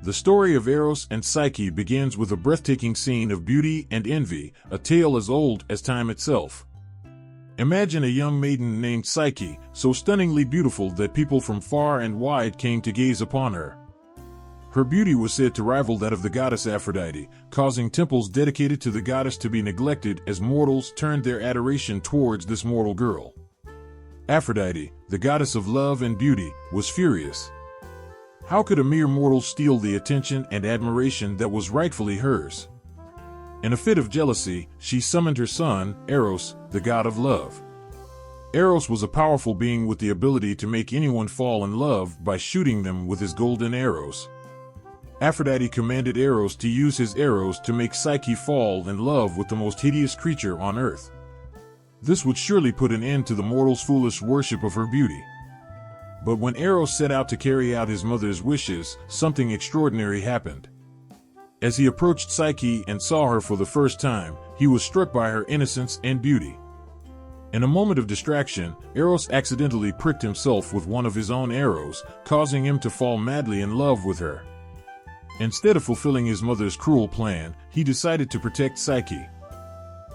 The story of Eros and Psyche begins with a breathtaking scene of beauty and envy, a tale as old as time itself. Imagine a young maiden named Psyche, so stunningly beautiful that people from far and wide came to gaze upon her. Her beauty was said to rival that of the goddess Aphrodite, causing temples dedicated to the goddess to be neglected as mortals turned their adoration towards this mortal girl. Aphrodite, the goddess of love and beauty, was furious. How could a mere mortal steal the attention and admiration that was rightfully hers? In a fit of jealousy, she summoned her son, Eros, the god of love. Eros was a powerful being with the ability to make anyone fall in love by shooting them with his golden arrows. Aphrodite commanded Eros to use his arrows to make Psyche fall in love with the most hideous creature on earth. This would surely put an end to the mortals' foolish worship of her beauty. But when Eros set out to carry out his mother's wishes, something extraordinary happened. As he approached Psyche and saw her for the first time, he was struck by her innocence and beauty. In a moment of distraction, Eros accidentally pricked himself with one of his own arrows, causing him to fall madly in love with her. Instead of fulfilling his mother's cruel plan, he decided to protect Psyche.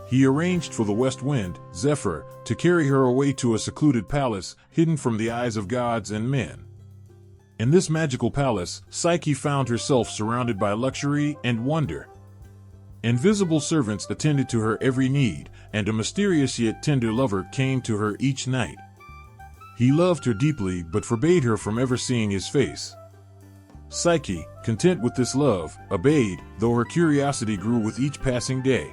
He arranged for the west wind, Zephyr, to carry her away to a secluded palace, hidden from the eyes of gods and men. In this magical palace, Psyche found herself surrounded by luxury and wonder. Invisible servants attended to her every need, and a mysterious yet tender lover came to her each night. He loved her deeply but forbade her from ever seeing his face. Psyche, content with this love, obeyed, though her curiosity grew with each passing day.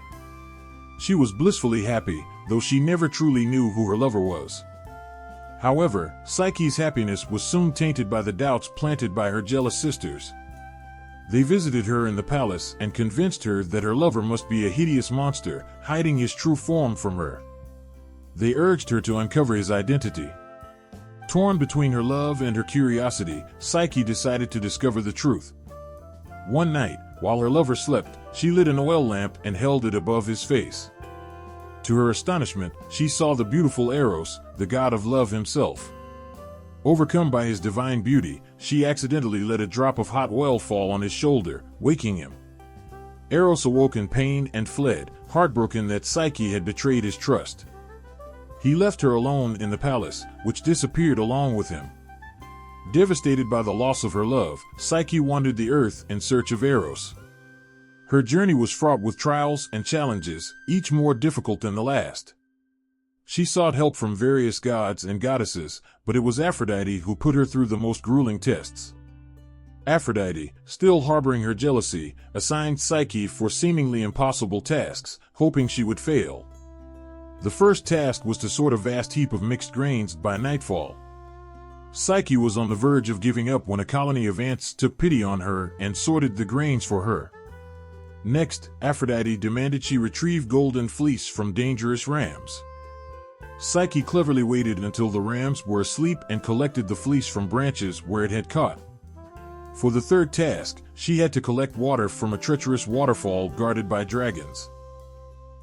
She was blissfully happy, though she never truly knew who her lover was. However, Psyche's happiness was soon tainted by the doubts planted by her jealous sisters. They visited her in the palace and convinced her that her lover must be a hideous monster, hiding his true form from her. They urged her to uncover his identity. Torn between her love and her curiosity, Psyche decided to discover the truth. One night, while her lover slept, she lit an oil lamp and held it above his face. To her astonishment, she saw the beautiful Eros, the god of love himself. Overcome by his divine beauty, she accidentally let a drop of hot oil fall on his shoulder, waking him. Eros awoke in pain and fled, heartbroken that Psyche had betrayed his trust. He left her alone in the palace, which disappeared along with him. Devastated by the loss of her love, Psyche wandered the earth in search of Eros. Her journey was fraught with trials and challenges, each more difficult than the last. She sought help from various gods and goddesses, but it was Aphrodite who put her through the most grueling tests. Aphrodite, still harboring her jealousy, assigned Psyche for seemingly impossible tasks, hoping she would fail. The first task was to sort a vast heap of mixed grains by nightfall. Psyche was on the verge of giving up when a colony of ants took pity on her and sorted the grains for her. Next, Aphrodite demanded she retrieve golden fleece from dangerous rams. Psyche cleverly waited until the rams were asleep and collected the fleece from branches where it had caught. For the third task, she had to collect water from a treacherous waterfall guarded by dragons.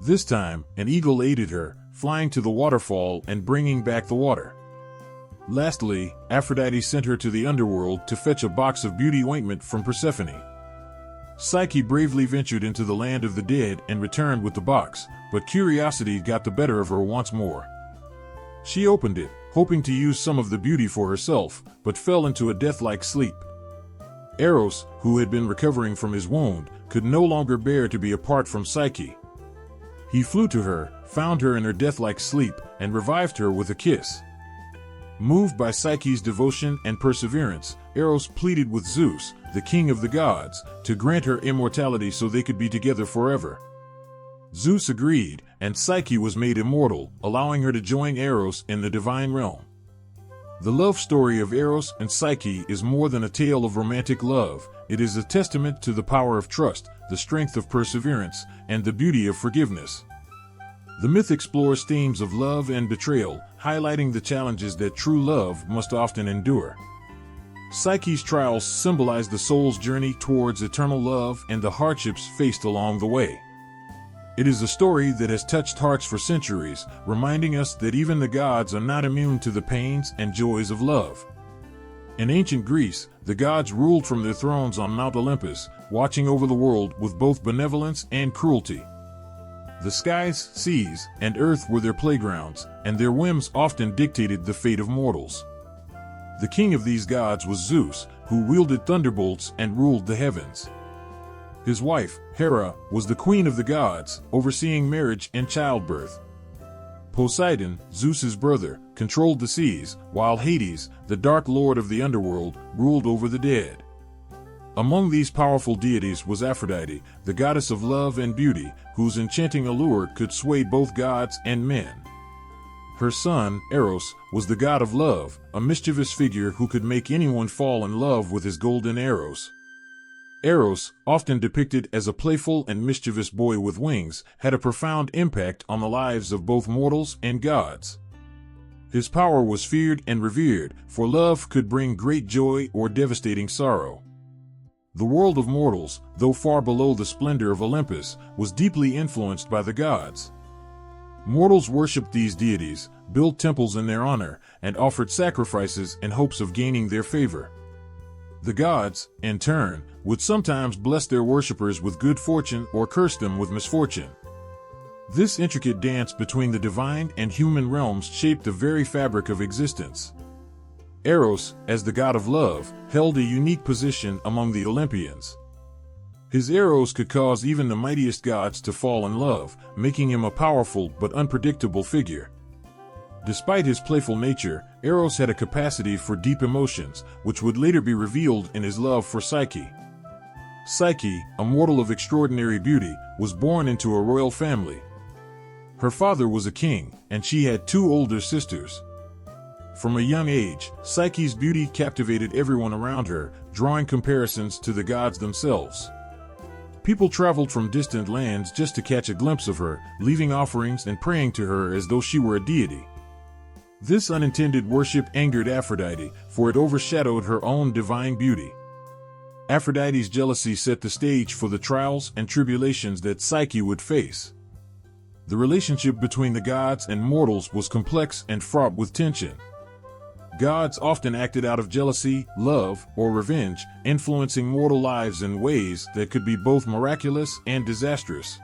This time, an eagle aided her, flying to the waterfall and bringing back the water. Lastly, Aphrodite sent her to the underworld to fetch a box of beauty ointment from Persephone. Psyche bravely ventured into the land of the dead and returned with the box, but curiosity got the better of her once more. She opened it, hoping to use some of the beauty for herself, but fell into a death-like sleep. Eros, who had been recovering from his wound, could no longer bear to be apart from Psyche. He flew to her, found her in her death-like sleep, and revived her with a kiss. Moved by Psyche's devotion and perseverance, Eros pleaded with Zeus, the king of the gods, to grant her immortality so they could be together forever. Zeus agreed, and Psyche was made immortal, allowing her to join Eros in the divine realm. The love story of Eros and Psyche is more than a tale of romantic love. It is a testament to the power of trust, the strength of perseverance, and the beauty of forgiveness. The myth explores themes of love and betrayal, highlighting the challenges that true love must often endure. Psyche's trials symbolize the soul's journey towards eternal love and the hardships faced along the way. It is a story that has touched hearts for centuries, reminding us that even the gods are not immune to the pains and joys of love. In ancient Greece, the gods ruled from their thrones on Mount Olympus, watching over the world with both benevolence and cruelty. The skies, seas, and earth were their playgrounds, and their whims often dictated the fate of mortals. The king of these gods was Zeus, who wielded thunderbolts and ruled the heavens. His wife, Hera, was the queen of the gods, overseeing marriage and childbirth. Poseidon, Zeus's brother, controlled the seas, while Hades, the dark lord of the underworld, ruled over the dead. Among these powerful deities was Aphrodite, the goddess of love and beauty, whose enchanting allure could sway both gods and men. Her son, Eros, was the god of love, a mischievous figure who could make anyone fall in love with his golden arrows. Eros, often depicted as a playful and mischievous boy with wings, had a profound impact on the lives of both mortals and gods. His power was feared and revered, for love could bring great joy or devastating sorrow. The world of mortals, though far below the splendor of Olympus, was deeply influenced by the gods. Mortals worshipped these deities, built temples in their honor, and offered sacrifices in hopes of gaining their favor. The gods, in turn, would sometimes bless their worshippers with good fortune or curse them with misfortune. This intricate dance between the divine and human realms shaped the very fabric of existence. Eros, as the god of love, held a unique position among the Olympians. His arrows could cause even the mightiest gods to fall in love, making him a powerful but unpredictable figure. Despite his playful nature, Eros had a capacity for deep emotions, which would later be revealed in his love for Psyche. Psyche, a mortal of extraordinary beauty, was born into a royal family. Her father was a king, and she had two older sisters. From a young age, Psyche's beauty captivated everyone around her, drawing comparisons to the gods themselves. People traveled from distant lands just to catch a glimpse of her, leaving offerings and praying to her as though she were a deity. This unintended worship angered Aphrodite, for it overshadowed her own divine beauty. Aphrodite's jealousy set the stage for the trials and tribulations that Psyche would face. The relationship between the gods and mortals was complex and fraught with tension. Gods often acted out of jealousy, love, or revenge, influencing mortal lives in ways that could be both miraculous and disastrous.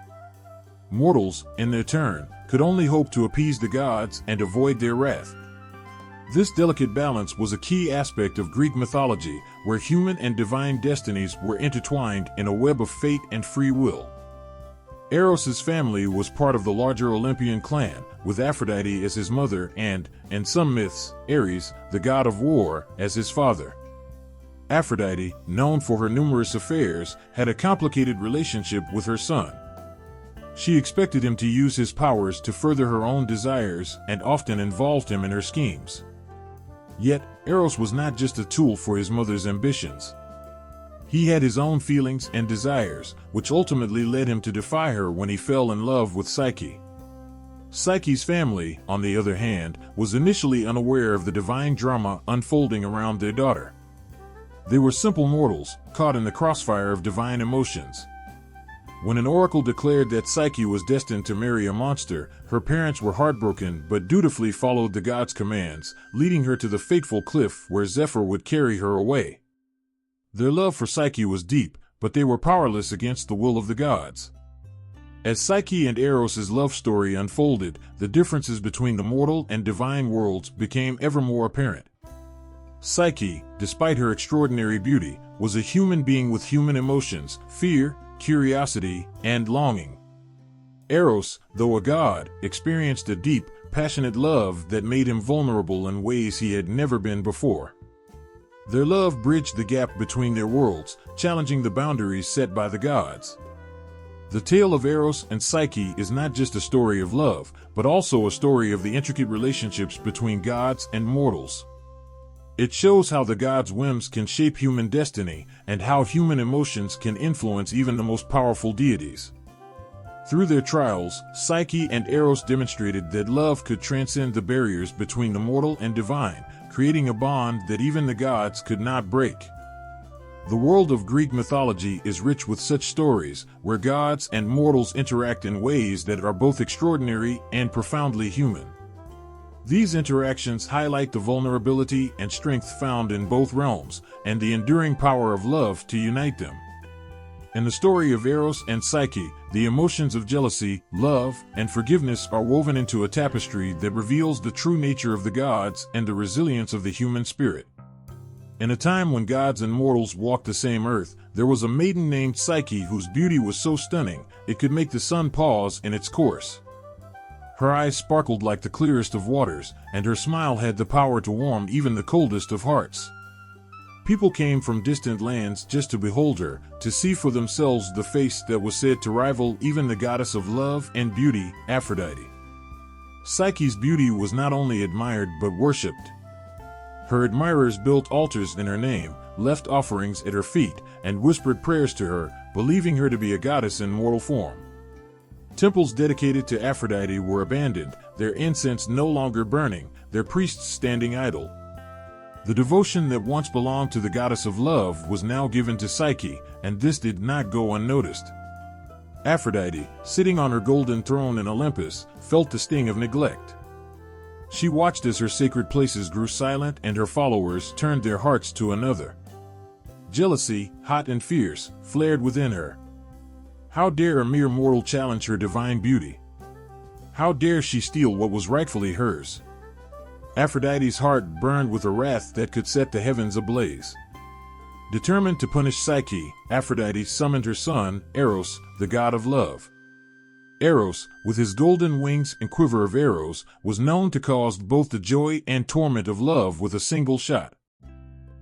Mortals, in their turn, could only hope to appease the gods and avoid their wrath. This delicate balance was a key aspect of Greek mythology, where human and divine destinies were intertwined in a web of fate and free will. Eros's family was part of the larger Olympian clan, with Aphrodite as his mother and, in some myths, Ares, the god of war, as his father. Aphrodite, known for her numerous affairs, had a complicated relationship with her son. She expected him to use his powers to further her own desires and often involved him in her schemes. Yet, Eros was not just a tool for his mother's ambitions. He had his own feelings and desires, which ultimately led him to defy her when he fell in love with Psyche. Psyche's family, on the other hand, was initially unaware of the divine drama unfolding around their daughter. They were simple mortals, caught in the crossfire of divine emotions. When an oracle declared that Psyche was destined to marry a monster, her parents were heartbroken but dutifully followed the god's commands, leading her to the fateful cliff where Zephyr would carry her away. Their love for Psyche was deep, but they were powerless against the will of the gods. As Psyche and Eros' love story unfolded, the differences between the mortal and divine worlds became ever more apparent. Psyche, despite her extraordinary beauty, was a human being with human emotions, fear, curiosity, and longing. Eros, though a god, experienced a deep, passionate love that made him vulnerable in ways he had never been before. Their love bridged the gap between their worlds, challenging the boundaries set by the gods. The tale of Eros and Psyche is not just a story of love, but also a story of the intricate relationships between gods and mortals. It shows how the gods' whims can shape human destiny, and how human emotions can influence even the most powerful deities. Through their trials, Psyche and Eros demonstrated that love could transcend the barriers between the mortal and divine, creating a bond that even the gods could not break. The world of Greek mythology is rich with such stories, where gods and mortals interact in ways that are both extraordinary and profoundly human. These interactions highlight the vulnerability and strength found in both realms, and the enduring power of love to unite them. In the story of Eros and Psyche, the emotions of jealousy, love, and forgiveness are woven into a tapestry that reveals the true nature of the gods and the resilience of the human spirit. In a time when gods and mortals walked the same earth, there was a maiden named Psyche whose beauty was so stunning, it could make the sun pause in its course. Her eyes sparkled like the clearest of waters, and her smile had the power to warm even the coldest of hearts. People came from distant lands just to behold her, to see for themselves the face that was said to rival even the goddess of love and beauty, Aphrodite. Psyche's beauty was not only admired but worshipped. Her admirers built altars in her name, left offerings at her feet, and whispered prayers to her, believing her to be a goddess in mortal form. Temples dedicated to Aphrodite were abandoned, their incense no longer burning, their priests standing idle. The devotion that once belonged to the goddess of love was now given to Psyche, and this did not go unnoticed. Aphrodite, sitting on her golden throne in Olympus, felt the sting of neglect. She watched as her sacred places grew silent and her followers turned their hearts to another. Jealousy, hot and fierce, flared within her. How dare a mere mortal challenge her divine beauty? How dare she steal what was rightfully hers? Aphrodite's heart burned with a wrath that could set the heavens ablaze. Determined to punish Psyche, Aphrodite summoned her son, Eros, the god of love. Eros, with his golden wings and quiver of arrows, was known to cause both the joy and torment of love with a single shot.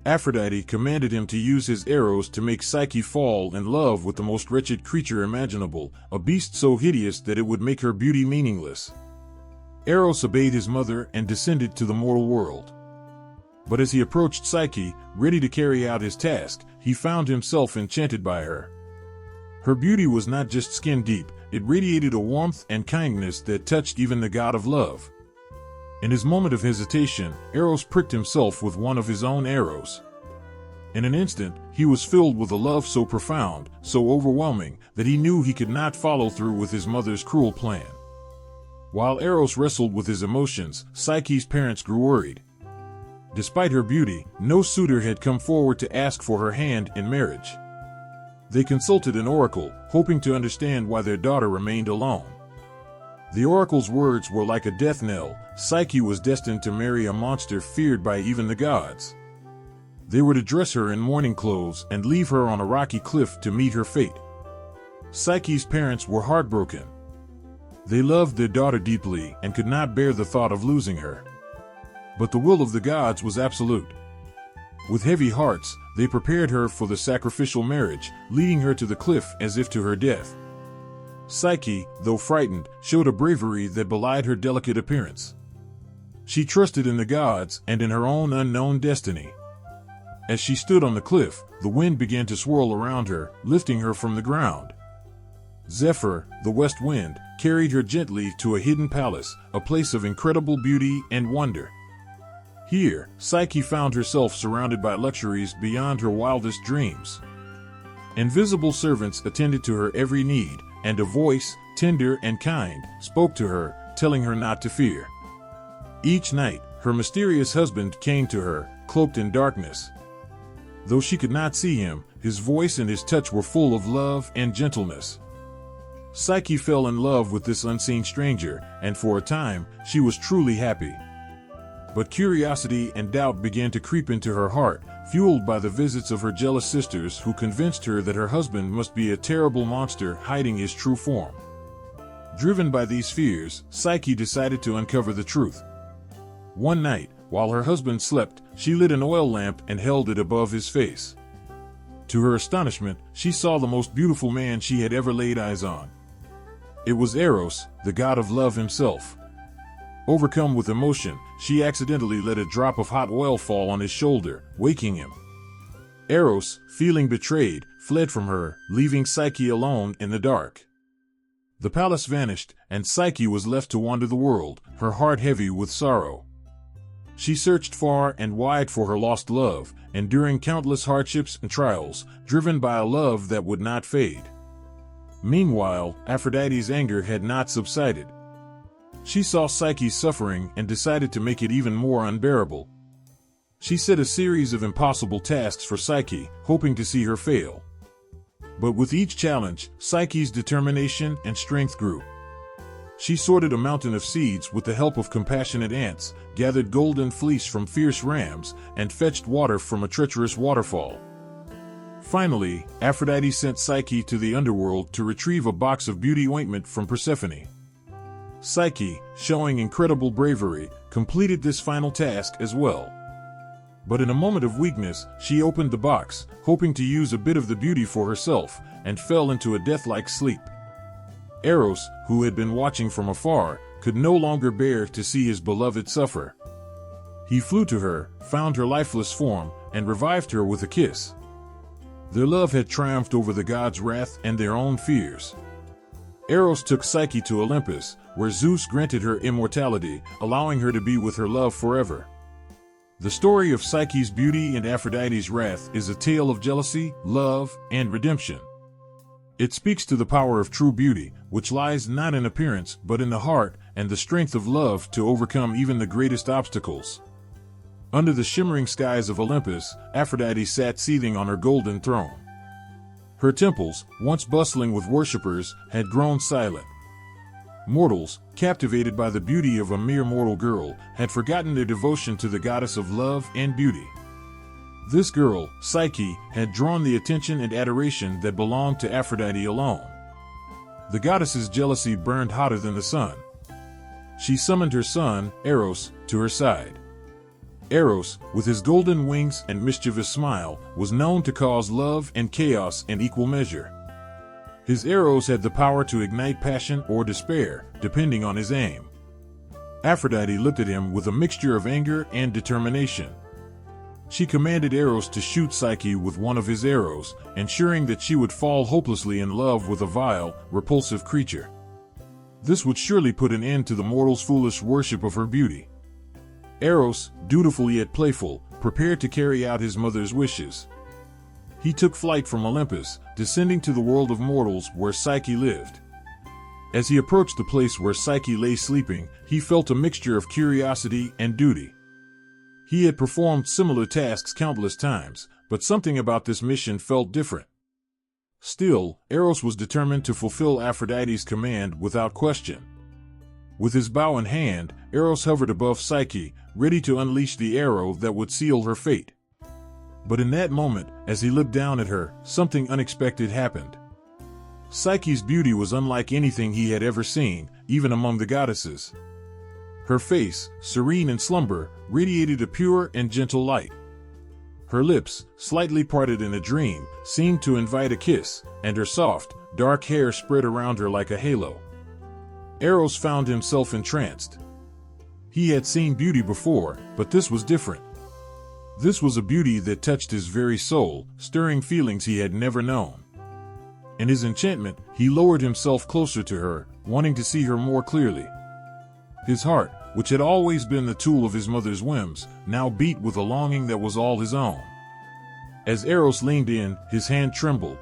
Aphrodite commanded him to use his arrows to make Psyche fall in love with the most wretched creature imaginable, a beast so hideous that it would make her beauty meaningless. Eros obeyed his mother and descended to the mortal world. But as he approached Psyche, ready to carry out his task, he found himself enchanted by her. Her beauty was not just skin deep, it radiated a warmth and kindness that touched even the god of love. In his moment of hesitation, Eros pricked himself with one of his own arrows. In an instant, he was filled with a love so profound, so overwhelming, that he knew he could not follow through with his mother's cruel plan. While Eros wrestled with his emotions, Psyche's parents grew worried. Despite her beauty, no suitor had come forward to ask for her hand in marriage. They consulted an oracle, hoping to understand why their daughter remained alone. The oracle's words were like a death knell. Psyche was destined to marry a monster feared by even the gods. They were to dress her in mourning clothes and leave her on a rocky cliff to meet her fate. Psyche's parents were heartbroken. They loved their daughter deeply and could not bear the thought of losing her. But the will of the gods was absolute. With heavy hearts, they prepared her for the sacrificial marriage, leading her to the cliff as if to her death. Psyche, though frightened, showed a bravery that belied her delicate appearance. She trusted in the gods and in her own unknown destiny. As she stood on the cliff, the wind began to swirl around her, lifting her from the ground. Zephyr, the west wind, carried her gently to a hidden palace, a place of incredible beauty and wonder. Here, Psyche found herself surrounded by luxuries beyond her wildest dreams. Invisible servants attended to her every need, and a voice, tender and kind, spoke to her, telling her not to fear. Each night, her mysterious husband came to her, cloaked in darkness. Though she could not see him, his voice and his touch were full of love and gentleness. Psyche fell in love with this unseen stranger, and for a time, she was truly happy. But curiosity and doubt began to creep into her heart, fueled by the visits of her jealous sisters who convinced her that her husband must be a terrible monster hiding his true form. Driven by these fears, Psyche decided to uncover the truth. One night, while her husband slept, she lit an oil lamp and held it above his face. To her astonishment, she saw the most beautiful man she had ever laid eyes on. It was Eros, the god of love himself. Overcome with emotion, she accidentally let a drop of hot oil fall on his shoulder, waking him. Eros, feeling betrayed, fled from her, leaving Psyche alone in the dark. The palace vanished, and Psyche was left to wander the world, her heart heavy with sorrow. She searched far and wide for her lost love, enduring countless hardships and trials, driven by a love that would not fade. Meanwhile, Aphrodite's anger had not subsided. She saw Psyche's suffering and decided to make it even more unbearable. She set a series of impossible tasks for Psyche, hoping to see her fail. But with each challenge, Psyche's determination and strength grew. She sorted a mountain of seeds with the help of compassionate ants, gathered golden fleece from fierce rams, and fetched water from a treacherous waterfall. Finally, Aphrodite sent Psyche to the underworld to retrieve a box of beauty ointment from Persephone. Psyche, showing incredible bravery, completed this final task as well. But in a moment of weakness, she opened the box, hoping to use a bit of the beauty for herself, and fell into a death-like sleep. Eros, who had been watching from afar, could no longer bear to see his beloved suffer. He flew to her, found her lifeless form, and revived her with a kiss. Their love had triumphed over the gods' wrath and their own fears. Eros took Psyche to Olympus, where Zeus granted her immortality, allowing her to be with her love forever. The story of Psyche's beauty and Aphrodite's wrath is a tale of jealousy, love, and redemption. It speaks to the power of true beauty, which lies not in appearance but in the heart, and the strength of love to overcome even the greatest obstacles. Under the shimmering skies of Olympus, Aphrodite sat seething on her golden throne. Her temples, once bustling with worshippers, had grown silent. Mortals, captivated by the beauty of a mere mortal girl, had forgotten their devotion to the goddess of love and beauty. This girl, Psyche, had drawn the attention and adoration that belonged to Aphrodite alone. The goddess's jealousy burned hotter than the sun. She summoned her son, Eros, to her side. Eros, with his golden wings and mischievous smile, was known to cause love and chaos in equal measure. His arrows had the power to ignite passion or despair, depending on his aim. Aphrodite looked at him with a mixture of anger and determination. She commanded Eros to shoot Psyche with one of his arrows, ensuring that she would fall hopelessly in love with a vile, repulsive creature. This would surely put an end to the mortal's foolish worship of her beauty. Eros, dutiful yet playful, prepared to carry out his mother's wishes. He took flight from Olympus, descending to the world of mortals where Psyche lived. As he approached the place where Psyche lay sleeping, he felt a mixture of curiosity and duty. He had performed similar tasks countless times, but something about this mission felt different. Still, Eros was determined to fulfill Aphrodite's command without question. With his bow in hand, Eros hovered above Psyche, ready to unleash the arrow that would seal her fate. But in that moment, as he looked down at her, something unexpected happened. Psyche's beauty was unlike anything he had ever seen, even among the goddesses. Her face, serene in slumber, radiated a pure and gentle light. Her lips, slightly parted in a dream, seemed to invite a kiss, and her soft, dark hair spread around her like a halo. Eros found himself entranced. He had seen beauty before, but this was different. This was a beauty that touched his very soul, stirring feelings he had never known. In his enchantment, he lowered himself closer to her, wanting to see her more clearly. His heart, which had always been the tool of his mother's whims, now beat with a longing that was all his own. As Eros leaned in, his hand trembled.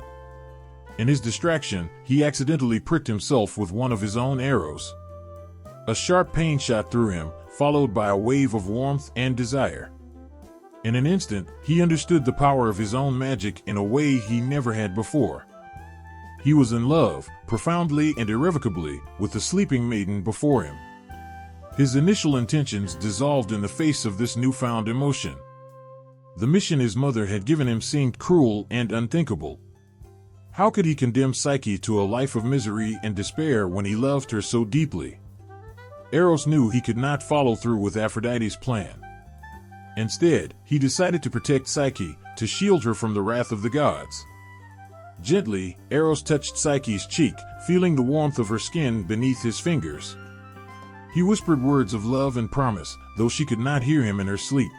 In his distraction, he accidentally pricked himself with one of his own arrows. A sharp pain shot through him, followed by a wave of warmth and desire. In an instant, he understood the power of his own magic in a way he never had before. He was in love, profoundly and irrevocably, with the sleeping maiden before him. His initial intentions dissolved in the face of this newfound emotion. The mission his mother had given him seemed cruel and unthinkable. How could he condemn Psyche to a life of misery and despair when he loved her so deeply? Eros knew he could not follow through with Aphrodite's plan. Instead, he decided to protect Psyche, to shield her from the wrath of the gods. Gently, Eros touched Psyche's cheek, feeling the warmth of her skin beneath his fingers. He whispered words of love and promise, though she could not hear him in her sleep.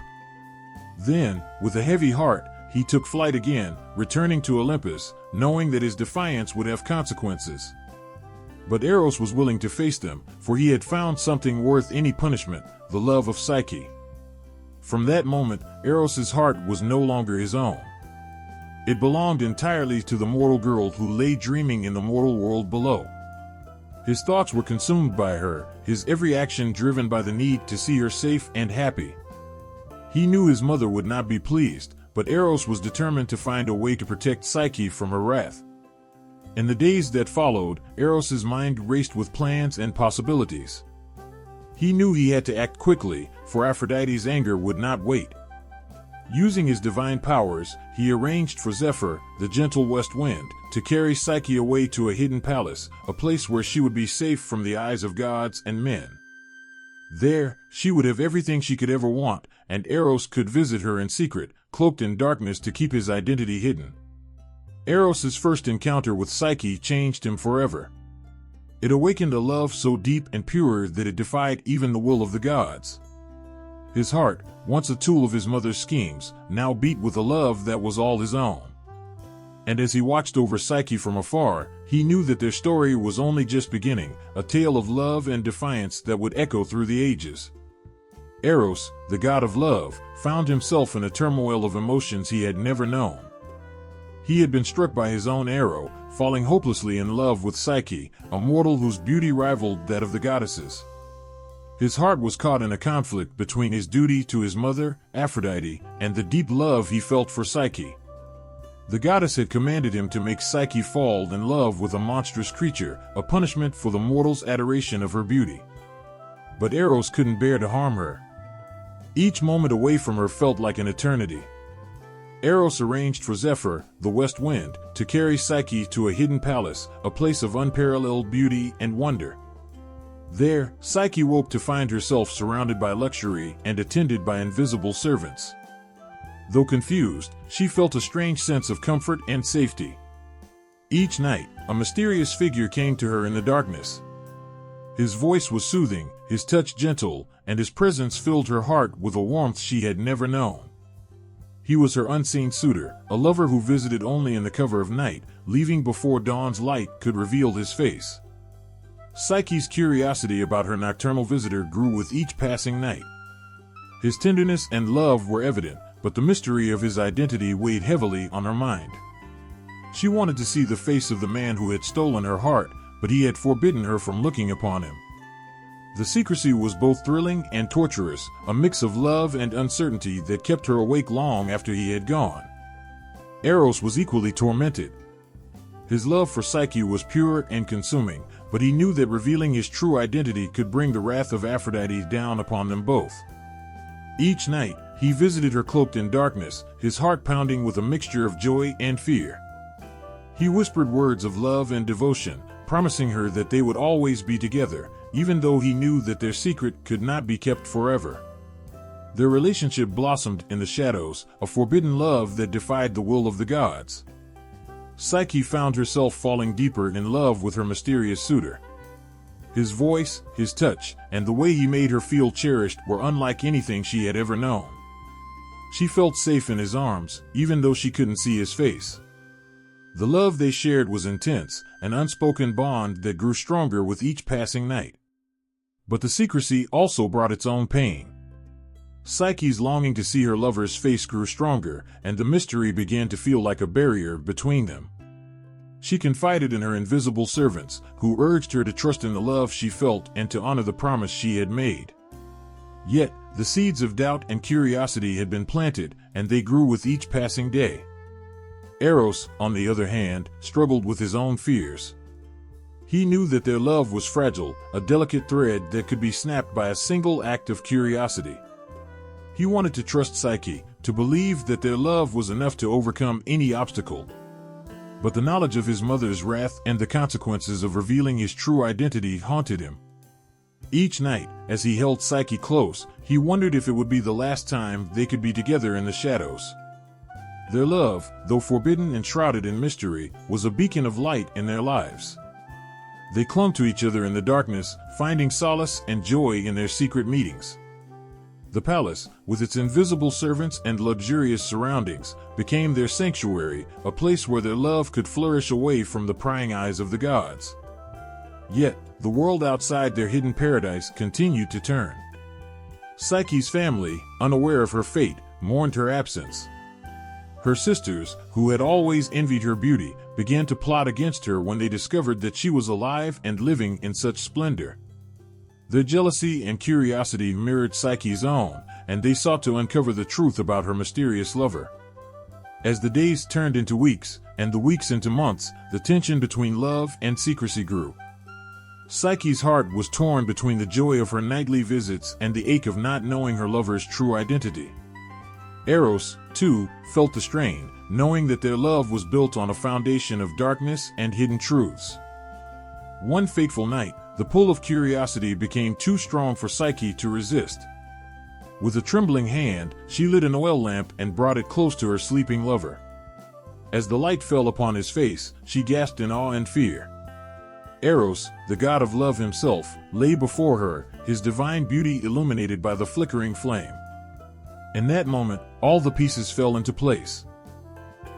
Then, with a heavy heart, he took flight again, returning to Olympus, knowing that his defiance would have consequences. But Eros was willing to face them, for he had found something worth any punishment, the love of Psyche. From that moment, Eros's heart was no longer his own. It belonged entirely to the mortal girl who lay dreaming in the mortal world below. His thoughts were consumed by her, his every action driven by the need to see her safe and happy. He knew his mother would not be pleased, but Eros was determined to find a way to protect Psyche from her wrath. In the days that followed, Eros's mind raced with plans and possibilities. He knew he had to act quickly, for Aphrodite's anger would not wait. Using his divine powers, he arranged for Zephyr, the gentle west wind, to carry Psyche away to a hidden palace, a place where she would be safe from the eyes of gods and men. There, she would have everything she could ever want, and Eros could visit her in secret, cloaked in darkness to keep his identity hidden. Eros's first encounter with Psyche changed him forever. It awakened a love so deep and pure that it defied even the will of the gods. His heart, once a tool of his mother's schemes, now beat with a love that was all his own. And as he watched over Psyche from afar, he knew that their story was only just beginning, a tale of love and defiance that would echo through the ages. Eros, the god of love, found himself in a turmoil of emotions he had never known. He had been struck by his own arrow, falling hopelessly in love with Psyche, a mortal whose beauty rivaled that of the goddesses. His heart was caught in a conflict between his duty to his mother, Aphrodite, and the deep love he felt for Psyche. The goddess had commanded him to make Psyche fall in love with a monstrous creature, a punishment for the mortal's adoration of her beauty. But Eros couldn't bear to harm her. Each moment away from her felt like an eternity. Eros arranged for Zephyr, the west wind, to carry Psyche to a hidden palace, a place of unparalleled beauty and wonder. There, Psyche woke to find herself surrounded by luxury and attended by invisible servants. Though confused, she felt a strange sense of comfort and safety. Each night, a mysterious figure came to her in the darkness. His voice was soothing, his touch gentle, and his presence filled her heart with a warmth she had never known. He was her unseen suitor, a lover who visited only in the cover of night, leaving before dawn's light could reveal his face. Psyche's curiosity about her nocturnal visitor grew with each passing night. His tenderness and love were evident, but the mystery of his identity weighed heavily on her mind. She wanted to see the face of the man who had stolen her heart, but he had forbidden her from looking upon him. The secrecy was both thrilling and torturous, a mix of love and uncertainty that kept her awake long after he had gone. Eros was equally tormented. His love for Psyche was pure and consuming, but he knew that revealing his true identity could bring the wrath of Aphrodite down upon them both. Each night, he visited her cloaked in darkness, his heart pounding with a mixture of joy and fear. He whispered words of love and devotion, promising her that they would always be together, even though he knew that their secret could not be kept forever. Their relationship blossomed in the shadows, a forbidden love that defied the will of the gods. Psyche found herself falling deeper in love with her mysterious suitor. His voice, his touch, and the way he made her feel cherished were unlike anything she had ever known. She felt safe in his arms, even though she couldn't see his face. The love they shared was intense, an unspoken bond that grew stronger with each passing night. But the secrecy also brought its own pain. Psyche's longing to see her lover's face grew stronger, and the mystery began to feel like a barrier between them. She confided in her invisible servants, who urged her to trust in the love she felt and to honor the promise she had made. Yet, the seeds of doubt and curiosity had been planted, and they grew with each passing day. Eros, on the other hand, struggled with his own fears. He knew that their love was fragile, a delicate thread that could be snapped by a single act of curiosity. He wanted to trust Psyche, to believe that their love was enough to overcome any obstacle. But the knowledge of his mother's wrath and the consequences of revealing his true identity haunted him. Each night, as he held Psyche close, he wondered if it would be the last time they could be together in the shadows. Their love, though forbidden and shrouded in mystery, was a beacon of light in their lives. They clung to each other in the darkness, finding solace and joy in their secret meetings. The palace, with its invisible servants and luxurious surroundings, became their sanctuary, a place where their love could flourish away from the prying eyes of the gods. Yet, the world outside their hidden paradise continued to turn. Psyche's family, unaware of her fate, mourned her absence. Her sisters, who had always envied her beauty, began to plot against her when they discovered that she was alive and living in such splendor. Their jealousy and curiosity mirrored Psyche's own, and they sought to uncover the truth about her mysterious lover. As the days turned into weeks, and the weeks into months, the tension between love and secrecy grew. Psyche's heart was torn between the joy of her nightly visits and the ache of not knowing her lover's true identity. Eros, too, felt the strain, knowing that their love was built on a foundation of darkness and hidden truths. One fateful night, the pull of curiosity became too strong for Psyche to resist. With a trembling hand, she lit an oil lamp and brought it close to her sleeping lover. As the light fell upon his face, she gasped in awe and fear. Eros, the god of love himself, lay before her, his divine beauty illuminated by the flickering flame. In that moment, all the pieces fell into place.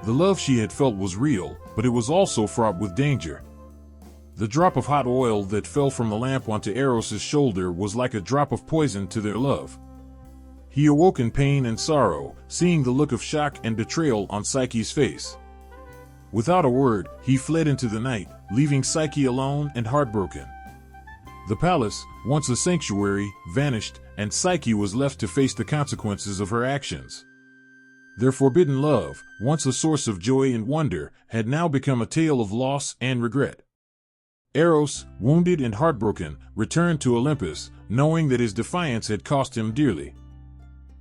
The love she had felt was real, but it was also fraught with danger. The drop of hot oil that fell from the lamp onto Eros's shoulder was like a drop of poison to their love. He awoke in pain and sorrow, seeing the look of shock and betrayal on Psyche's face. Without a word, he fled into the night, leaving Psyche alone and heartbroken. The palace, once a sanctuary, vanished, and Psyche was left to face the consequences of her actions. Their forbidden love, once a source of joy and wonder, had now become a tale of loss and regret. Eros, wounded and heartbroken, returned to Olympus, knowing that his defiance had cost him dearly.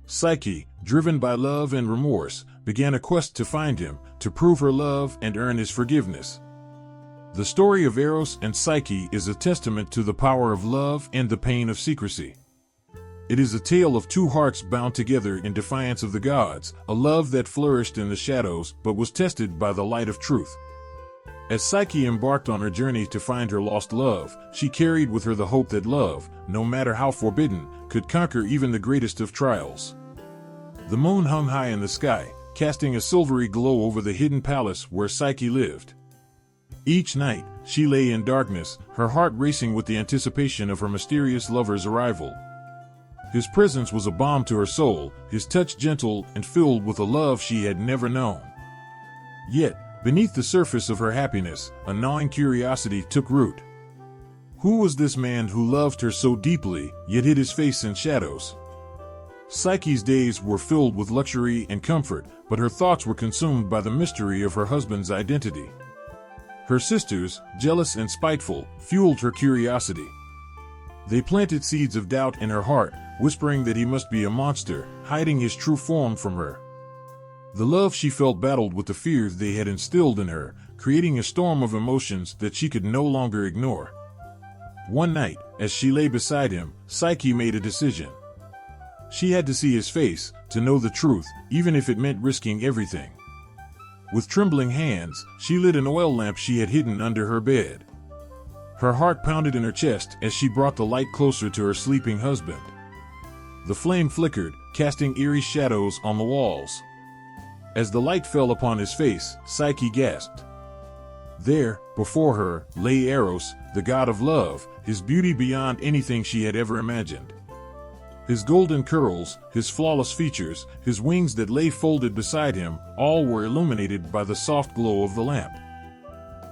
Psyche, driven by love and remorse, began a quest to find him, to prove her love and earn his forgiveness. The story of Eros and Psyche is a testament to the power of love and the pain of secrecy. It is a tale of two hearts bound together in defiance of the gods, a love that flourished in the shadows but was tested by the light of truth. As Psyche embarked on her journey to find her lost love, she carried with her the hope that love, no matter how forbidden, could conquer even the greatest of trials. The moon hung high in the sky, casting a silvery glow over the hidden palace where Psyche lived. Each night, she lay in darkness, her heart racing with the anticipation of her mysterious lover's arrival. His presence was a balm to her soul, his touch gentle and filled with a love she had never known. Yet, beneath the surface of her happiness, a gnawing curiosity took root. Who was this man who loved her so deeply, yet hid his face in shadows? Psyche's days were filled with luxury and comfort, but her thoughts were consumed by the mystery of her husband's identity. Her sisters, jealous and spiteful, fueled her curiosity. They planted seeds of doubt in her heart, whispering that he must be a monster, hiding his true form from her. The love she felt battled with the fears they had instilled in her, creating a storm of emotions that she could no longer ignore. One night, as she lay beside him, Psyche made a decision. She had to see his face, to know the truth, even if it meant risking everything. With trembling hands, she lit an oil lamp she had hidden under her bed. Her heart pounded in her chest as she brought the light closer to her sleeping husband. The flame flickered, casting eerie shadows on the walls. As the light fell upon his face, Psyche gasped. There, before her, lay Eros, the god of love, his beauty beyond anything she had ever imagined. His golden curls, his flawless features, his wings that lay folded beside him, all were illuminated by the soft glow of the lamp.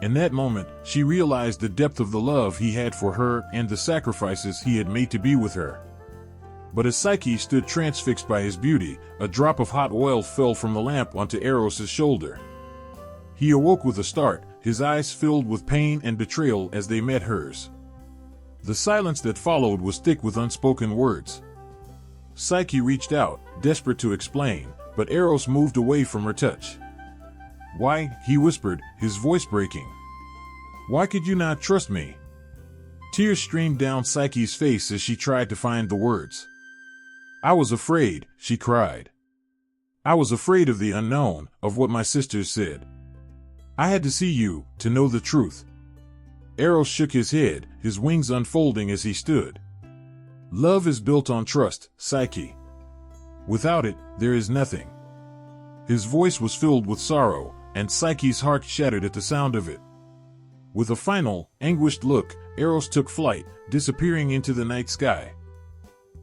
In that moment, she realized the depth of the love he had for her and the sacrifices he had made to be with her. But as Psyche stood transfixed by his beauty, a drop of hot oil fell from the lamp onto Eros's shoulder. He awoke with a start, his eyes filled with pain and betrayal as they met hers. The silence that followed was thick with unspoken words. Psyche reached out, desperate to explain, but Eros moved away from her touch. "Why?" he whispered, his voice breaking. "Why could you not trust me?" Tears streamed down Psyche's face as she tried to find the words. "I was afraid," she cried. "I was afraid of the unknown, of what my sisters said. I had to see you, to know the truth." Eros shook his head, his wings unfolding as he stood. "Love is built on trust, Psyche. Without it, there is nothing." His voice was filled with sorrow, and Psyche's heart shattered at the sound of it. With a final, anguished look, Eros took flight, disappearing into the night sky.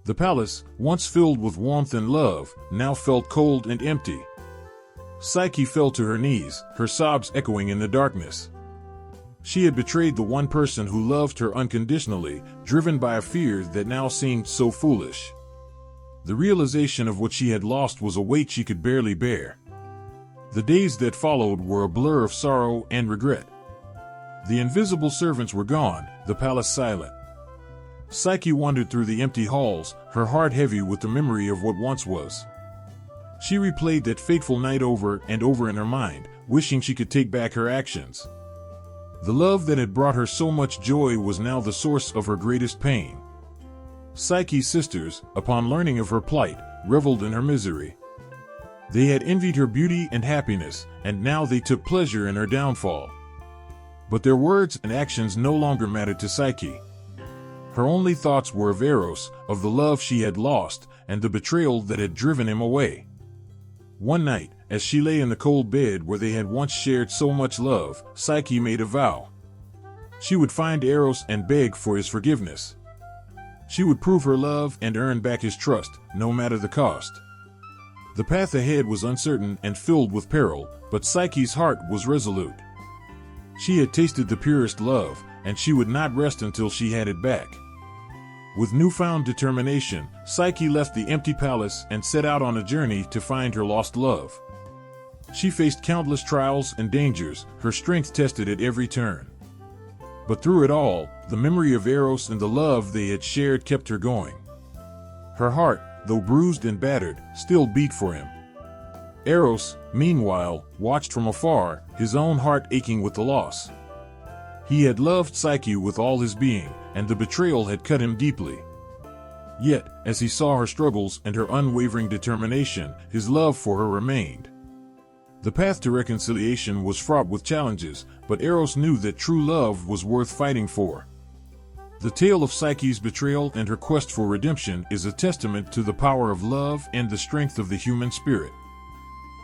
The palace, once filled with warmth and love, now felt cold and empty. Psyche fell to her knees, her sobs echoing in the darkness. She had betrayed the one person who loved her unconditionally, driven by a fear that now seemed so foolish. The realization of what she had lost was a weight she could barely bear. The days that followed were a blur of sorrow and regret. The invisible servants were gone, the palace silent. Psyche wandered through the empty halls, her heart heavy with the memory of what once was. She replayed that fateful night over and over in her mind, wishing she could take back her actions. The love that had brought her so much joy was now the source of her greatest pain. Psyche's sisters, upon learning of her plight, reveled in her misery. They had envied her beauty and happiness, and now they took pleasure in her downfall. But their words and actions no longer mattered to Psyche. Her only thoughts were of Eros, of the love she had lost, and the betrayal that had driven him away. One night, as she lay in the cold bed where they had once shared so much love, Psyche made a vow. She would find Eros and beg for his forgiveness. She would prove her love and earn back his trust, no matter the cost. The path ahead was uncertain and filled with peril, but Psyche's heart was resolute. She had tasted the purest love, and she would not rest until she had it back. With newfound determination, Psyche left the empty palace and set out on a journey to find her lost love. She faced countless trials and dangers, her strength tested at every turn. But through it all, the memory of Eros and the love they had shared kept her going. Her heart, though bruised and battered, still beat for him. Eros, meanwhile, watched from afar, his own heart aching with the loss. He had loved Psyche with all his being, and the betrayal had cut him deeply. Yet, as he saw her struggles and her unwavering determination, his love for her remained. The path to reconciliation was fraught with challenges, but Eros knew that true love was worth fighting for. The tale of Psyche's betrayal and her quest for redemption is a testament to the power of love and the strength of the human spirit.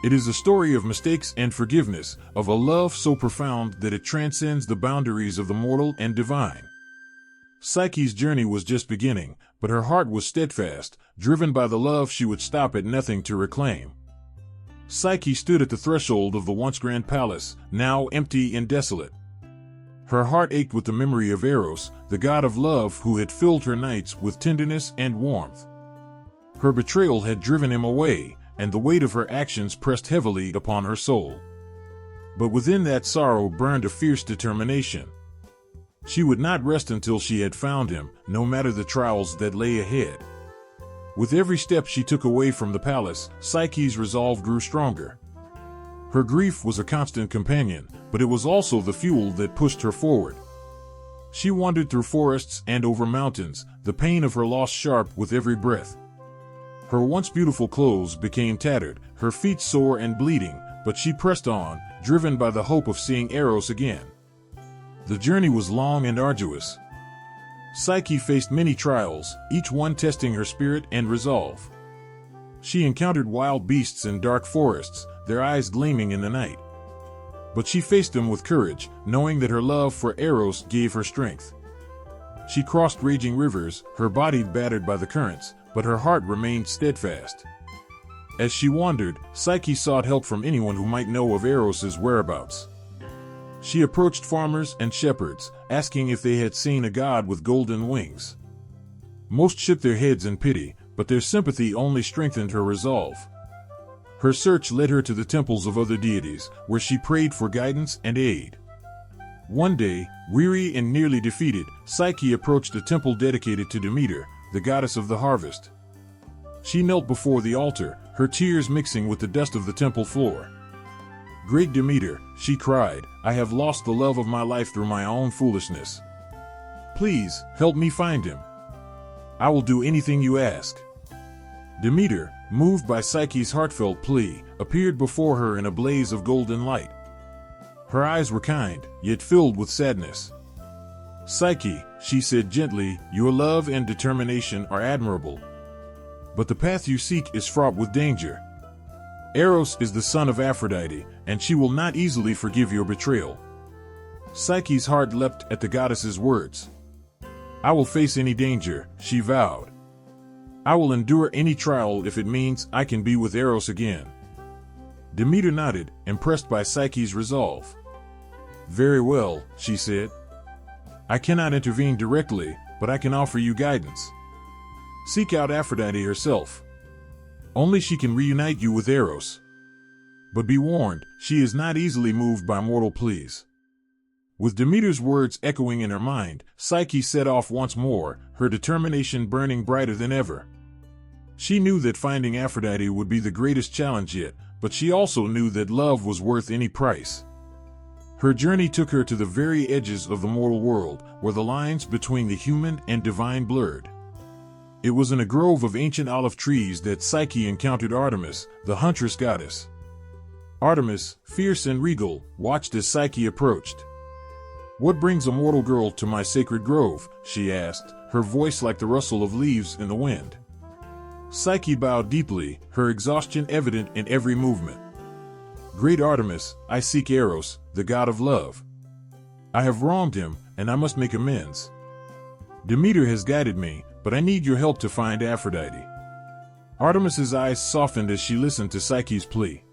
It is a story of mistakes and forgiveness, of a love so profound that it transcends the boundaries of the mortal and divine. Psyche's journey was just beginning, but her heart was steadfast, driven by the love she would stop at nothing to reclaim. Psyche stood at the threshold of the once grand palace, now empty and desolate. Her heart ached with the memory of Eros, the god of love who had filled her nights with tenderness and warmth. Her betrayal had driven him away, and the weight of her actions pressed heavily upon her soul. But within that sorrow burned a fierce determination. She would not rest until she had found him, no matter the trials that lay ahead. With every step she took away from the palace, Psyche's resolve grew stronger. Her grief was a constant companion, but it was also the fuel that pushed her forward. She wandered through forests and over mountains, the pain of her loss sharp with every breath. Her once beautiful clothes became tattered, her feet sore and bleeding, but she pressed on, driven by the hope of seeing Eros again. The journey was long and arduous. Psyche faced many trials, each one testing her spirit and resolve. She encountered wild beasts in dark forests, their eyes gleaming in the night. But she faced them with courage, knowing that her love for Eros gave her strength. She crossed raging rivers, her body battered by the currents, but her heart remained steadfast. As she wandered, Psyche sought help from anyone who might know of Eros's whereabouts. She approached farmers and shepherds, asking if they had seen a god with golden wings. Most shook their heads in pity, but their sympathy only strengthened her resolve. Her search led her to the temples of other deities, where she prayed for guidance and aid. One day, weary and nearly defeated, Psyche approached a temple dedicated to Demeter, the goddess of the harvest. She knelt before the altar, her tears mixing with the dust of the temple floor. "Great Demeter," she cried, "I have lost the love of my life through my own foolishness. Please, help me find him. I will do anything you ask." Demeter, moved by Psyche's heartfelt plea, appeared before her in a blaze of golden light. Her eyes were kind, yet filled with sadness. "Psyche," she said gently, "your love and determination are admirable. But the path you seek is fraught with danger. Eros is the son of Aphrodite, and she will not easily forgive your betrayal." Psyche's heart leapt at the goddess's words. "I will face any danger," she vowed. "I will endure any trial if it means I can be with Eros again." Demeter nodded, impressed by Psyche's resolve. Very well, she said. I cannot intervene directly, but I can offer you guidance. Seek out Aphrodite herself. Only she can reunite you with Eros. But be warned, she is not easily moved by mortal pleas. With Demeter's words echoing in her mind, Psyche set off once more, her determination burning brighter than ever. She knew that finding Aphrodite would be the greatest challenge yet, but she also knew that love was worth any price. Her journey took her to the very edges of the mortal world, where the lines between the human and divine blurred. It was in a grove of ancient olive trees that Psyche encountered Artemis, the huntress goddess. Artemis, fierce and regal, watched as Psyche approached. "What brings a mortal girl to my sacred grove?" she asked, her voice like the rustle of leaves in the wind. Psyche bowed deeply, her exhaustion evident in every movement. "Great Artemis, I seek Eros, the god of love. I have wronged him, and I must make amends. Demeter has guided me, but I need your help to find Aphrodite." Artemis's eyes softened as she listened to Psyche's plea.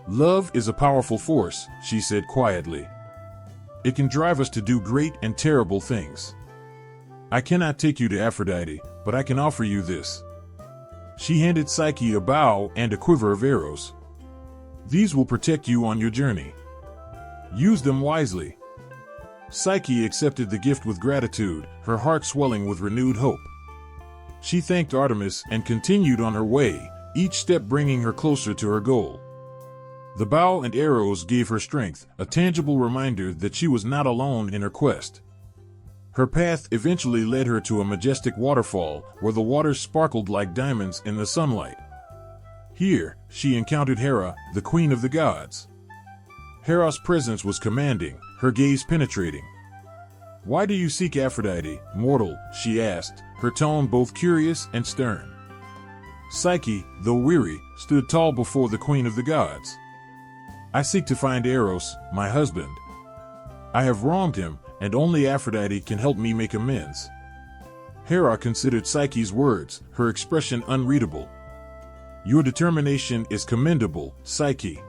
"Love is a powerful force," she said quietly. "It can drive us to do great and terrible things. I cannot take you to Aphrodite, but I can offer you this." She handed Psyche a bow and a quiver of arrows. "These will protect you on your journey. Use them wisely." Psyche accepted the gift with gratitude, her heart swelling with renewed hope. She thanked Artemis and continued on her way, each step bringing her closer to her goal. The bow and arrows gave her strength, a tangible reminder that she was not alone in her quest. Her path eventually led her to a majestic waterfall, where the waters sparkled like diamonds in the sunlight. Here, she encountered Hera, the queen of the gods. Hera's presence was commanding, her gaze penetrating. "Why do you seek Aphrodite, mortal?" she asked, her tone both curious and stern. Psyche, though weary, stood tall before the queen of the gods. "I seek to find Eros, my husband. I have wronged him, and only Aphrodite can help me make amends." Hera considered Psyche's words, her expression unreadable. "Your determination is commendable, Psyche.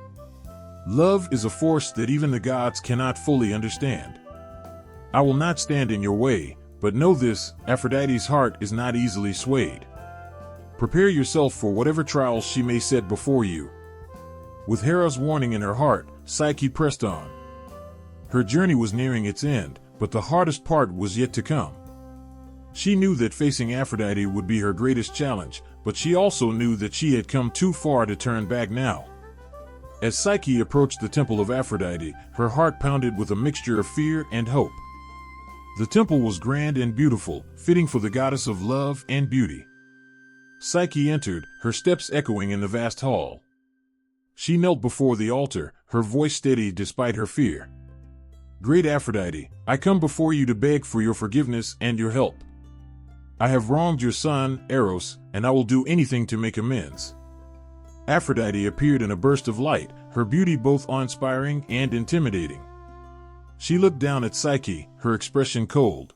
Love is a force that even the gods cannot fully understand. I will not stand in your way, but know this, Aphrodite's heart is not easily swayed. Prepare yourself for whatever trials she may set before you." With Hera's warning in her heart, Psyche pressed on. Her journey was nearing its end, but the hardest part was yet to come. She knew that facing Aphrodite would be her greatest challenge, but she also knew that she had come too far to turn back now. As Psyche approached the temple of Aphrodite, her heart pounded with a mixture of fear and hope. The temple was grand and beautiful, fitting for the goddess of love and beauty. Psyche entered, her steps echoing in the vast hall. She knelt before the altar, her voice steady despite her fear. "Great Aphrodite, I come before you to beg for your forgiveness and your help. I have wronged your son, Eros, and I will do anything to make amends." Aphrodite appeared in a burst of light, her beauty both awe-inspiring and intimidating. She looked down at Psyche, her expression cold.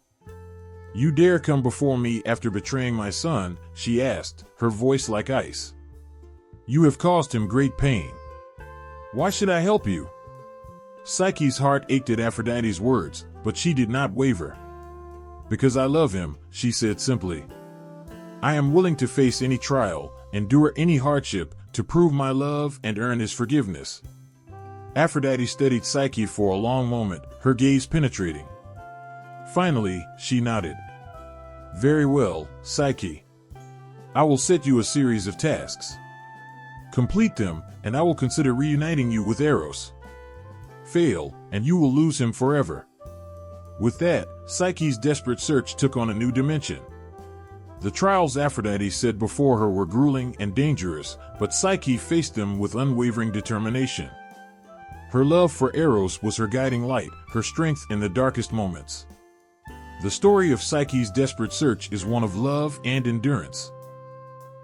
"You dare come before me after betraying my son?" she asked, her voice like ice. "You have caused him great pain. Why should I help you?" Psyche's heart ached at Aphrodite's words, but she did not waver. "Because I love him," she said simply. "I am willing to face any trial, endure any hardship, to prove my love and earn his forgiveness." Aphrodite studied Psyche for a long moment, her gaze penetrating. Finally, she nodded. "Very well, Psyche. I will set you a series of tasks. Complete them, and I will consider reuniting you with Eros. Fail, and you will lose him forever." With that, Psyche's desperate search took on a new dimension. The trials Aphrodite set before her were grueling and dangerous, but Psyche faced them with unwavering determination. Her love for Eros was her guiding light, her strength in the darkest moments. The story of Psyche's desperate search is one of love and endurance.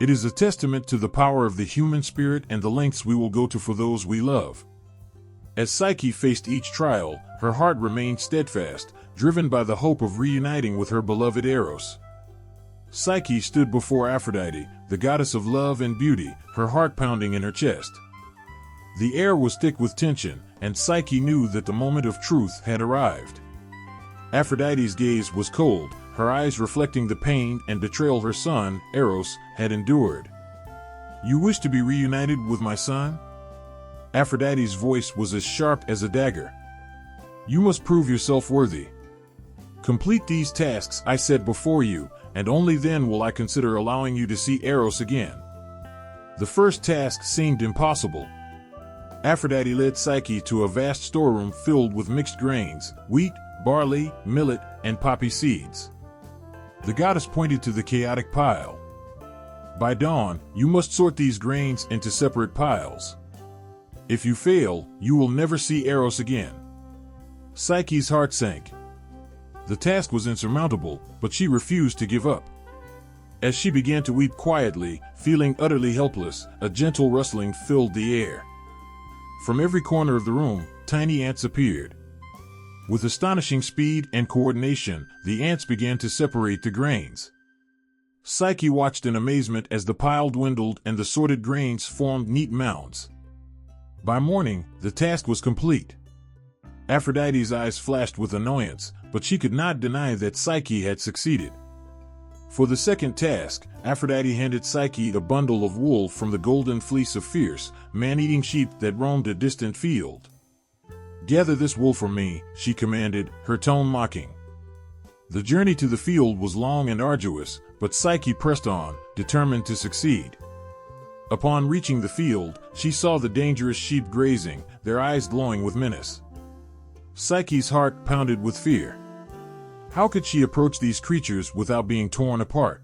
It is a testament to the power of the human spirit and the lengths we will go to for those we love. As Psyche faced each trial, her heart remained steadfast, driven by the hope of reuniting with her beloved Eros. Psyche stood before Aphrodite, the goddess of love and beauty, her heart pounding in her chest. The air was thick with tension, and Psyche knew that the moment of truth had arrived. Aphrodite's gaze was cold, her eyes reflecting the pain and betrayal her son, Eros, had endured. "You wish to be reunited with my son?" Aphrodite's voice was as sharp as a dagger. "You must prove yourself worthy. Complete these tasks I set before you, and only then will I consider allowing you to see Eros again." The first task seemed impossible. Aphrodite led Psyche to a vast storeroom filled with mixed grains, wheat, barley, millet, and poppy seeds. The goddess pointed to the chaotic pile. "By dawn, you must sort these grains into separate piles. If you fail, you will never see Eros again." Psyche's heart sank. The task was insurmountable, but she refused to give up. As she began to weep quietly, feeling utterly helpless, a gentle rustling filled the air. From every corner of the room, tiny ants appeared. With astonishing speed and coordination, the ants began to separate the grains. Psyche watched in amazement as the pile dwindled and the sorted grains formed neat mounds. By morning, the task was complete. Aphrodite's eyes flashed with annoyance, but she could not deny that Psyche had succeeded. For the second task, Aphrodite handed Psyche a bundle of wool from the golden fleece of fierce, man-eating sheep that roamed a distant field. "Gather this wool for me," she commanded, her tone mocking. The journey to the field was long and arduous, but Psyche pressed on, determined to succeed. Upon reaching the field, she saw the dangerous sheep grazing, their eyes glowing with menace. Psyche's heart pounded with fear. How could she approach these creatures without being torn apart?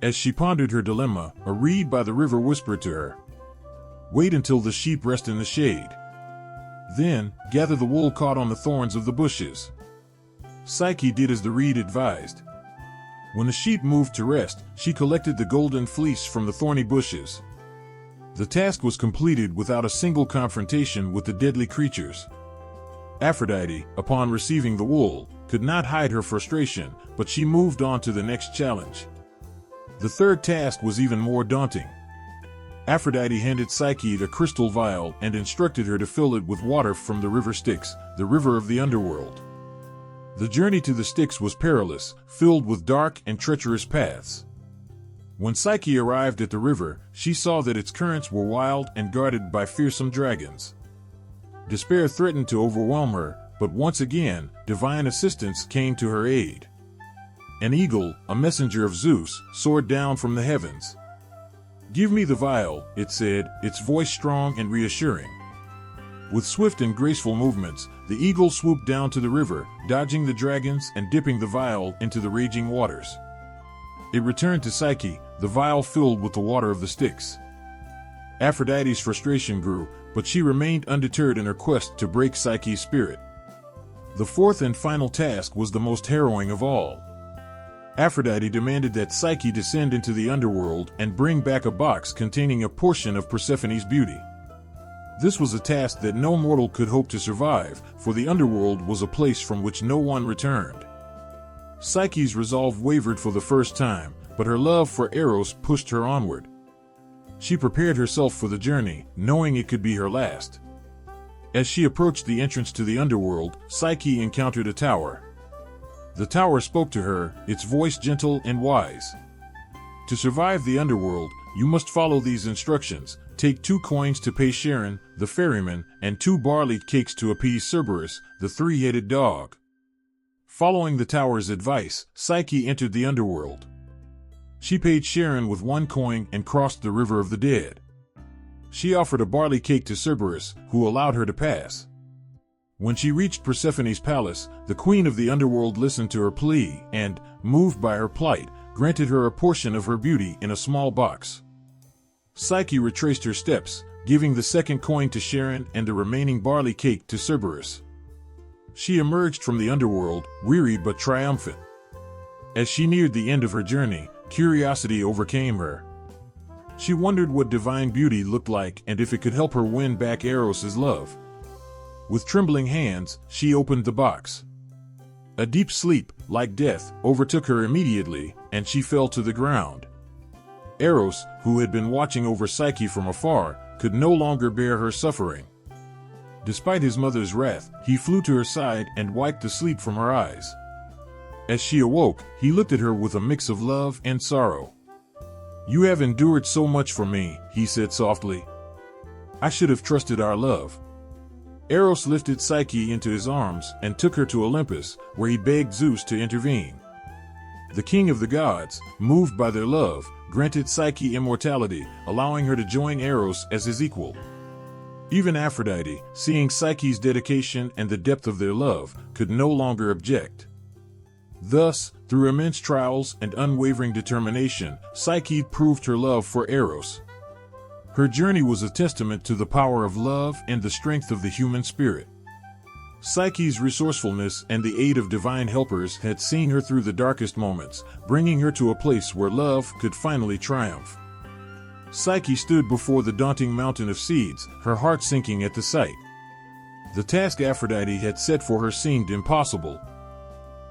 As she pondered her dilemma, a reed by the river whispered to her, "Wait until the sheep rest in the shade. Then, gather the wool caught on the thorns of the bushes." Psyche did as the reed advised. When the sheep moved to rest, she collected the golden fleece from the thorny bushes. The task was completed without a single confrontation with the deadly creatures. Aphrodite, upon receiving the wool, could not hide her frustration, but she moved on to the next challenge. The third task was even more daunting. Aphrodite handed Psyche a crystal vial and instructed her to fill it with water from the river Styx, the river of the underworld. The journey to the Styx was perilous, filled with dark and treacherous paths. When Psyche arrived at the river, she saw that its currents were wild and guarded by fearsome dragons. Despair threatened to overwhelm her, but once again, divine assistance came to her aid. An eagle, a messenger of Zeus, soared down from the heavens. "Give me the vial," it said, its voice strong and reassuring. With swift and graceful movements, the eagle swooped down to the river, dodging the dragons and dipping the vial into the raging waters. It returned to Psyche, the vial filled with the water of the Styx. Aphrodite's frustration grew, but she remained undeterred in her quest to break Psyche's spirit. The fourth and final task was the most harrowing of all. Aphrodite demanded that Psyche descend into the underworld and bring back a box containing a portion of Persephone's beauty. This was a task that no mortal could hope to survive, for the underworld was a place from which no one returned. Psyche's resolve wavered for the first time, but her love for Eros pushed her onward. She prepared herself for the journey, knowing it could be her last. As she approached the entrance to the underworld, Psyche encountered a tower. The tower spoke to her, its voice gentle and wise. "To survive the underworld, you must follow these instructions. Take 2 coins to pay Charon, the ferryman, and 2 barley cakes to appease Cerberus, the 3-headed dog." Following the tower's advice, Psyche entered the underworld. She paid Charon with 1 coin and crossed the river of the dead. She offered a barley cake to Cerberus, who allowed her to pass. When she reached Persephone's palace, the queen of the underworld listened to her plea and, moved by her plight, granted her a portion of her beauty in a small box. Psyche retraced her steps, giving the 2nd coin to Charon and the remaining barley cake to Cerberus. She emerged from the underworld, weary but triumphant. As she neared the end of her journey, curiosity overcame her. She wondered what divine beauty looked like and if it could help her win back Eros' love. With trembling hands, she opened the box. A deep sleep, like death, overtook her immediately, and she fell to the ground. Eros, who had been watching over Psyche from afar, could no longer bear her suffering. Despite his mother's wrath, he flew to her side and wiped the sleep from her eyes. As she awoke, he looked at her with a mix of love and sorrow. "You have endured so much for me," he said softly. "I should have trusted our love." Eros lifted Psyche into his arms and took her to Olympus, where he begged Zeus to intervene. The king of the gods, moved by their love, granted Psyche immortality, allowing her to join Eros as his equal. Even Aphrodite, seeing Psyche's dedication and the depth of their love, could no longer object. Thus, through immense trials and unwavering determination, Psyche proved her love for Eros. Her journey was a testament to the power of love and the strength of the human spirit. Psyche's resourcefulness and the aid of divine helpers had seen her through the darkest moments, bringing her to a place where love could finally triumph. Psyche stood before the daunting mountain of seeds, her heart sinking at the sight. The task Aphrodite had set for her seemed impossible.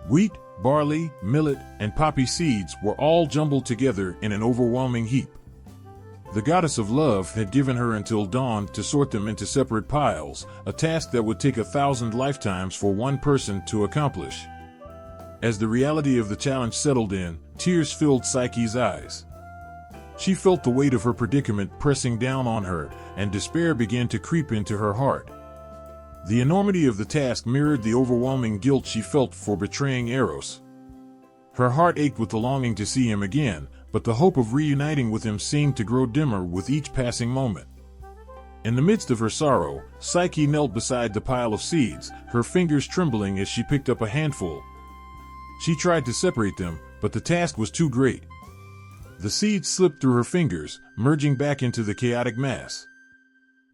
Wheat, barley, millet, and poppy seeds were all jumbled together in an overwhelming heap. The goddess of love had given her until dawn to sort them into separate piles, a task that would take 1,000 lifetimes for one person to accomplish. As the reality of the challenge settled in, tears filled Psyche's eyes. She felt the weight of her predicament pressing down on her, and despair began to creep into her heart. The enormity of the task mirrored the overwhelming guilt she felt for betraying Eros. Her heart ached with the longing to see him again, but the hope of reuniting with him seemed to grow dimmer with each passing moment. In the midst of her sorrow, Psyche knelt beside the pile of seeds, her fingers trembling as she picked up a handful. She tried to separate them, but the task was too great. The seeds slipped through her fingers, merging back into the chaotic mass.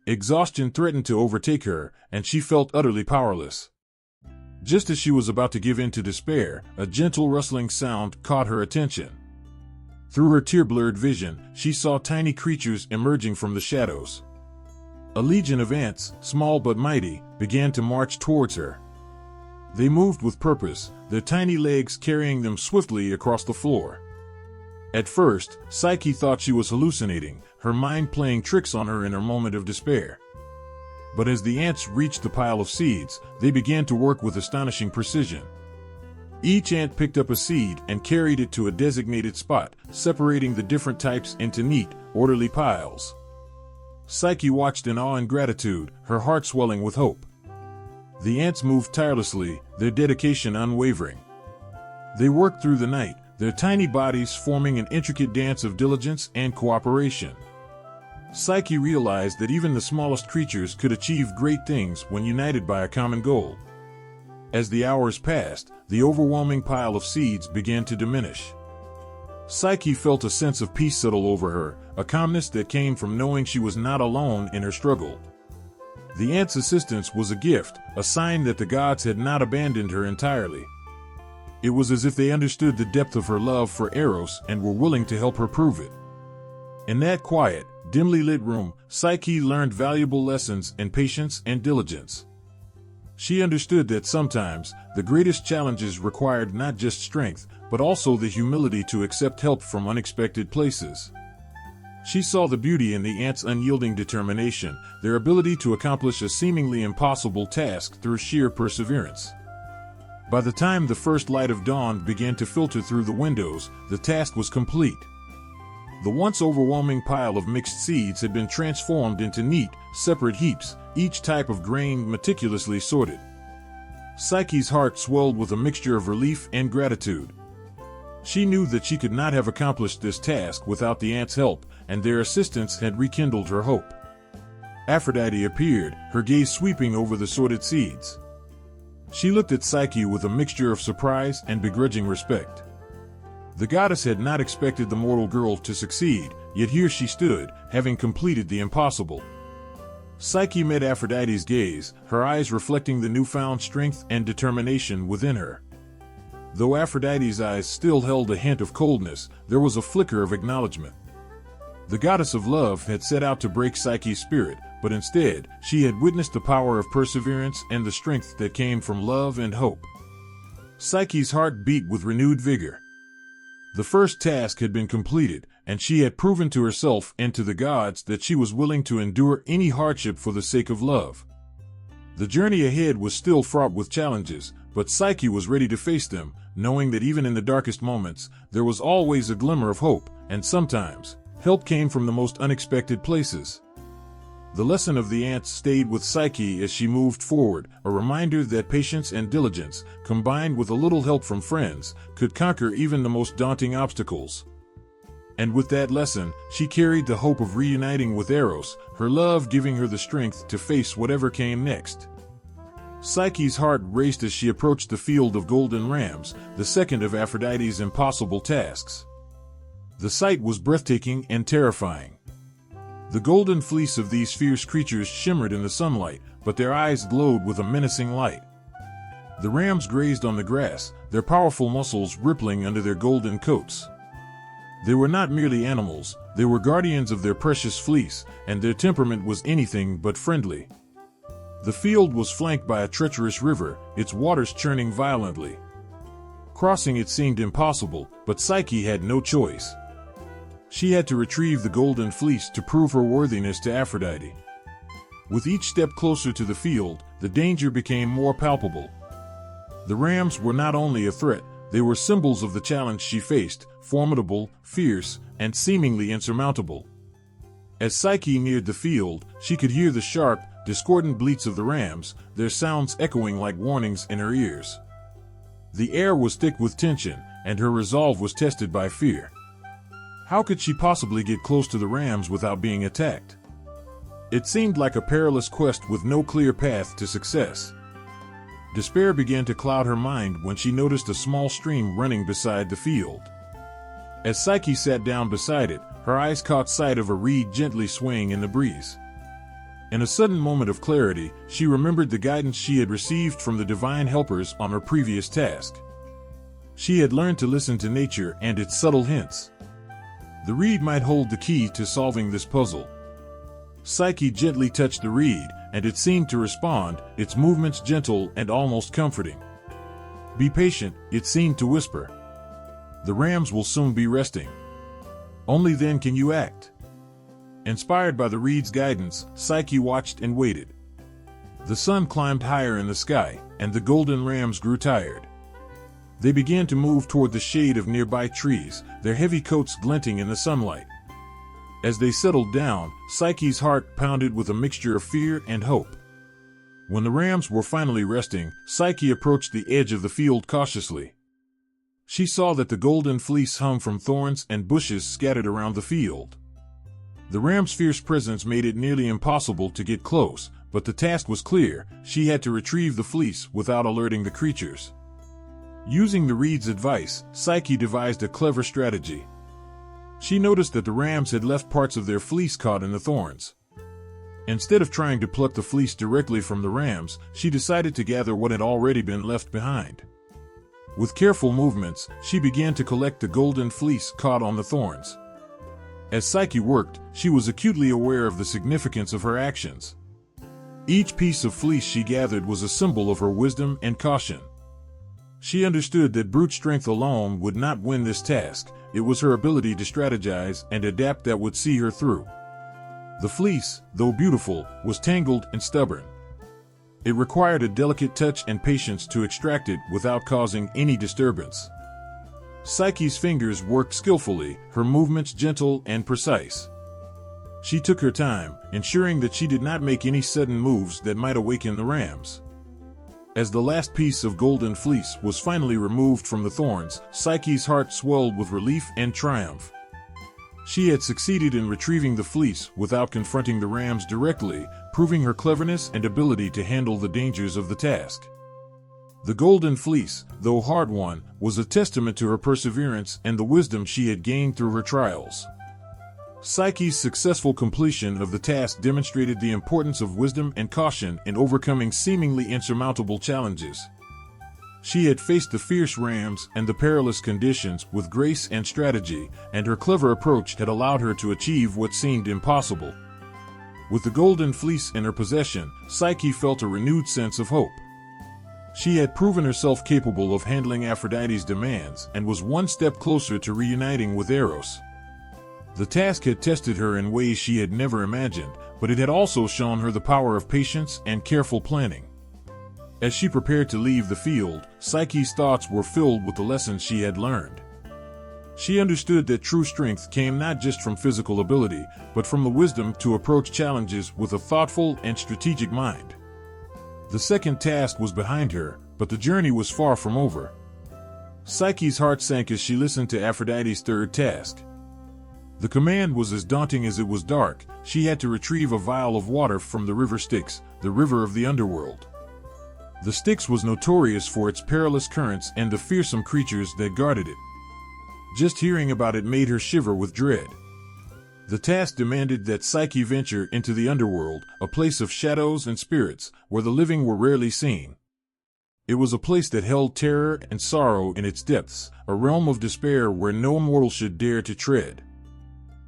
Exhaustion threatened to overtake her, and she felt utterly powerless. Just as she was about to give in to despair, a gentle rustling sound caught her attention. Through her tear-blurred vision, she saw tiny creatures emerging from the shadows. A legion of ants, small but mighty, began to march towards her. They moved with purpose, their tiny legs carrying them swiftly across the floor. At first, Psyche thought she was hallucinating, her mind playing tricks on her in her moment of despair. But as the ants reached the pile of seeds, they began to work with astonishing precision. Each ant picked up a seed and carried it to a designated spot, separating the different types into neat, orderly piles. Psyche watched in awe and gratitude, her heart swelling with hope. The ants moved tirelessly, their dedication unwavering. They worked through the night, their tiny bodies forming an intricate dance of diligence and cooperation. Psyche realized that even the smallest creatures could achieve great things when united by a common goal. As the hours passed, the overwhelming pile of seeds began to diminish. Psyche felt a sense of peace settle over her, a calmness that came from knowing she was not alone in her struggle. The ants' assistance was a gift, a sign that the gods had not abandoned her entirely. It was as if they understood the depth of her love for Eros and were willing to help her prove it. In that quiet, dimly lit room, Psyche learned valuable lessons in patience and diligence. She understood that sometimes, the greatest challenges required not just strength, but also the humility to accept help from unexpected places. She saw the beauty in the ants' unyielding determination, their ability to accomplish a seemingly impossible task through sheer perseverance. By the time the first light of dawn began to filter through the windows, the task was complete. The once overwhelming pile of mixed seeds had been transformed into neat, separate heaps, each type of grain meticulously sorted. Psyche's heart swelled with a mixture of relief and gratitude. She knew that she could not have accomplished this task without the ants' help, and their assistance had rekindled her hope. Aphrodite appeared, her gaze sweeping over the sorted seeds. She looked at Psyche with a mixture of surprise and begrudging respect. The goddess had not expected the mortal girl to succeed, yet here she stood, having completed the impossible. Psyche met Aphrodite's gaze, her eyes reflecting the newfound strength and determination within her. Though Aphrodite's eyes still held a hint of coldness, there was a flicker of acknowledgement. The goddess of love had set out to break Psyche's spirit, but instead, she had witnessed the power of perseverance and the strength that came from love and hope. Psyche's heart beat with renewed vigor. The first task had been completed, and she had proven to herself and to the gods that she was willing to endure any hardship for the sake of love. The journey ahead was still fraught with challenges, but Psyche was ready to face them, knowing that even in the darkest moments, there was always a glimmer of hope, and sometimes, help came from the most unexpected places. The lesson of the ants stayed with Psyche as she moved forward, a reminder that patience and diligence, combined with a little help from friends, could conquer even the most daunting obstacles. And with that lesson, she carried the hope of reuniting with Eros, her love giving her the strength to face whatever came next. Psyche's heart raced as she approached the field of golden rams, the second of Aphrodite's impossible tasks. The sight was breathtaking and terrifying. The golden fleece of these fierce creatures shimmered in the sunlight, but their eyes glowed with a menacing light. The rams grazed on the grass, their powerful muscles rippling under their golden coats. They were not merely animals, they were guardians of their precious fleece, and their temperament was anything but friendly. The field was flanked by a treacherous river, its waters churning violently. Crossing it seemed impossible, but Psyche had no choice. She had to retrieve the golden fleece to prove her worthiness to Aphrodite. With each step closer to the field, the danger became more palpable. The rams were not only a threat, they were symbols of the challenge she faced, formidable, fierce, and seemingly insurmountable. As Psyche neared the field, she could hear the sharp, discordant bleats of the rams, their sounds echoing like warnings in her ears. The air was thick with tension, and her resolve was tested by fear. How could she possibly get close to the rams without being attacked? It seemed like a perilous quest with no clear path to success. Despair began to cloud her mind when she noticed a small stream running beside the field. As Psyche sat down beside it, her eyes caught sight of a reed gently swaying in the breeze. In a sudden moment of clarity, she remembered the guidance she had received from the divine helpers on her previous task. She had learned to listen to nature and its subtle hints. The reed might hold the key to solving this puzzle. Psyche gently touched the reed, and it seemed to respond, its movements gentle and almost comforting. "Be patient," it seemed to whisper. "The rams will soon be resting. Only then can you act." Inspired by the reed's guidance, Psyche watched and waited. The sun climbed higher in the sky, and the golden rams grew tired. They began to move toward the shade of nearby trees, their heavy coats glinting in the sunlight. As they settled down, Psyche's heart pounded with a mixture of fear and hope. When the rams were finally resting, Psyche approached the edge of the field cautiously. She saw that the golden fleece hung from thorns and bushes scattered around the field. The ram's fierce presence made it nearly impossible to get close, but the task was clear: she had to retrieve the fleece without alerting the creatures. Using the reed's advice, Psyche devised a clever strategy. She noticed that the rams had left parts of their fleece caught in the thorns. Instead of trying to pluck the fleece directly from the rams, she decided to gather what had already been left behind. With careful movements, she began to collect the golden fleece caught on the thorns. As Psyche worked, she was acutely aware of the significance of her actions. Each piece of fleece she gathered was a symbol of her wisdom and caution. She understood that brute strength alone would not win this task. It was her ability to strategize and adapt that would see her through. The fleece, though beautiful, was tangled and stubborn. It required a delicate touch and patience to extract it without causing any disturbance. Psyche's fingers worked skillfully, her movements gentle and precise. She took her time, ensuring that she did not make any sudden moves that might awaken the rams. As the last piece of golden fleece was finally removed from the thorns, Psyche's heart swelled with relief and triumph. She had succeeded in retrieving the fleece without confronting the rams directly, proving her cleverness and ability to handle the dangers of the task. The golden fleece, though hard-won, was a testament to her perseverance and the wisdom she had gained through her trials. Psyche's successful completion of the task demonstrated the importance of wisdom and caution in overcoming seemingly insurmountable challenges. She had faced the fierce rams and the perilous conditions with grace and strategy, and her clever approach had allowed her to achieve what seemed impossible. With the golden fleece in her possession, Psyche felt a renewed sense of hope. She had proven herself capable of handling Aphrodite's demands and was one step closer to reuniting with Eros. The task had tested her in ways she had never imagined, but it had also shown her the power of patience and careful planning. As she prepared to leave the field, Psyche's thoughts were filled with the lessons she had learned. She understood that true strength came not just from physical ability, but from the wisdom to approach challenges with a thoughtful and strategic mind. The second task was behind her, but the journey was far from over. Psyche's heart sank as she listened to Aphrodite's third task. The command was as daunting as it was dark. She had to retrieve a vial of water from the river Styx, the river of the underworld. The Styx was notorious for its perilous currents and the fearsome creatures that guarded it. Just hearing about it made her shiver with dread. The task demanded that Psyche venture into the underworld, a place of shadows and spirits, where the living were rarely seen. It was a place that held terror and sorrow in its depths, a realm of despair where no mortal should dare to tread.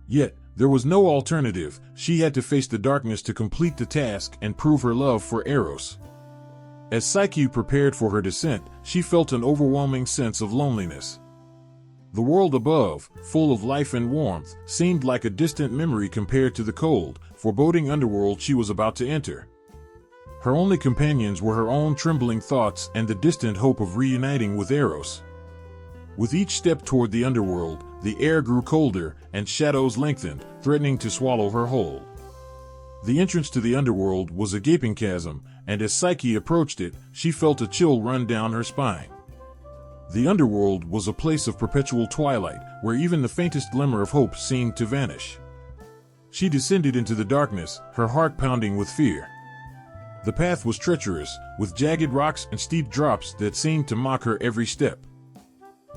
Yet, there was no alternative. She had to face the darkness to complete the task and prove her love for Eros. As Psyche prepared for her descent, she felt an overwhelming sense of loneliness. The world above, full of life and warmth, seemed like a distant memory compared to the cold, foreboding underworld she was about to enter. Her only companions were her own trembling thoughts and the distant hope of reuniting with Eros. With each step toward the underworld, the air grew colder and shadows lengthened, threatening to swallow her whole. The entrance to the underworld was a gaping chasm, and as Psyche approached it, she felt a chill run down her spine. The underworld was a place of perpetual twilight, where even the faintest glimmer of hope seemed to vanish. She descended into the darkness, her heart pounding with fear. The path was treacherous, with jagged rocks and steep drops that seemed to mock her every step.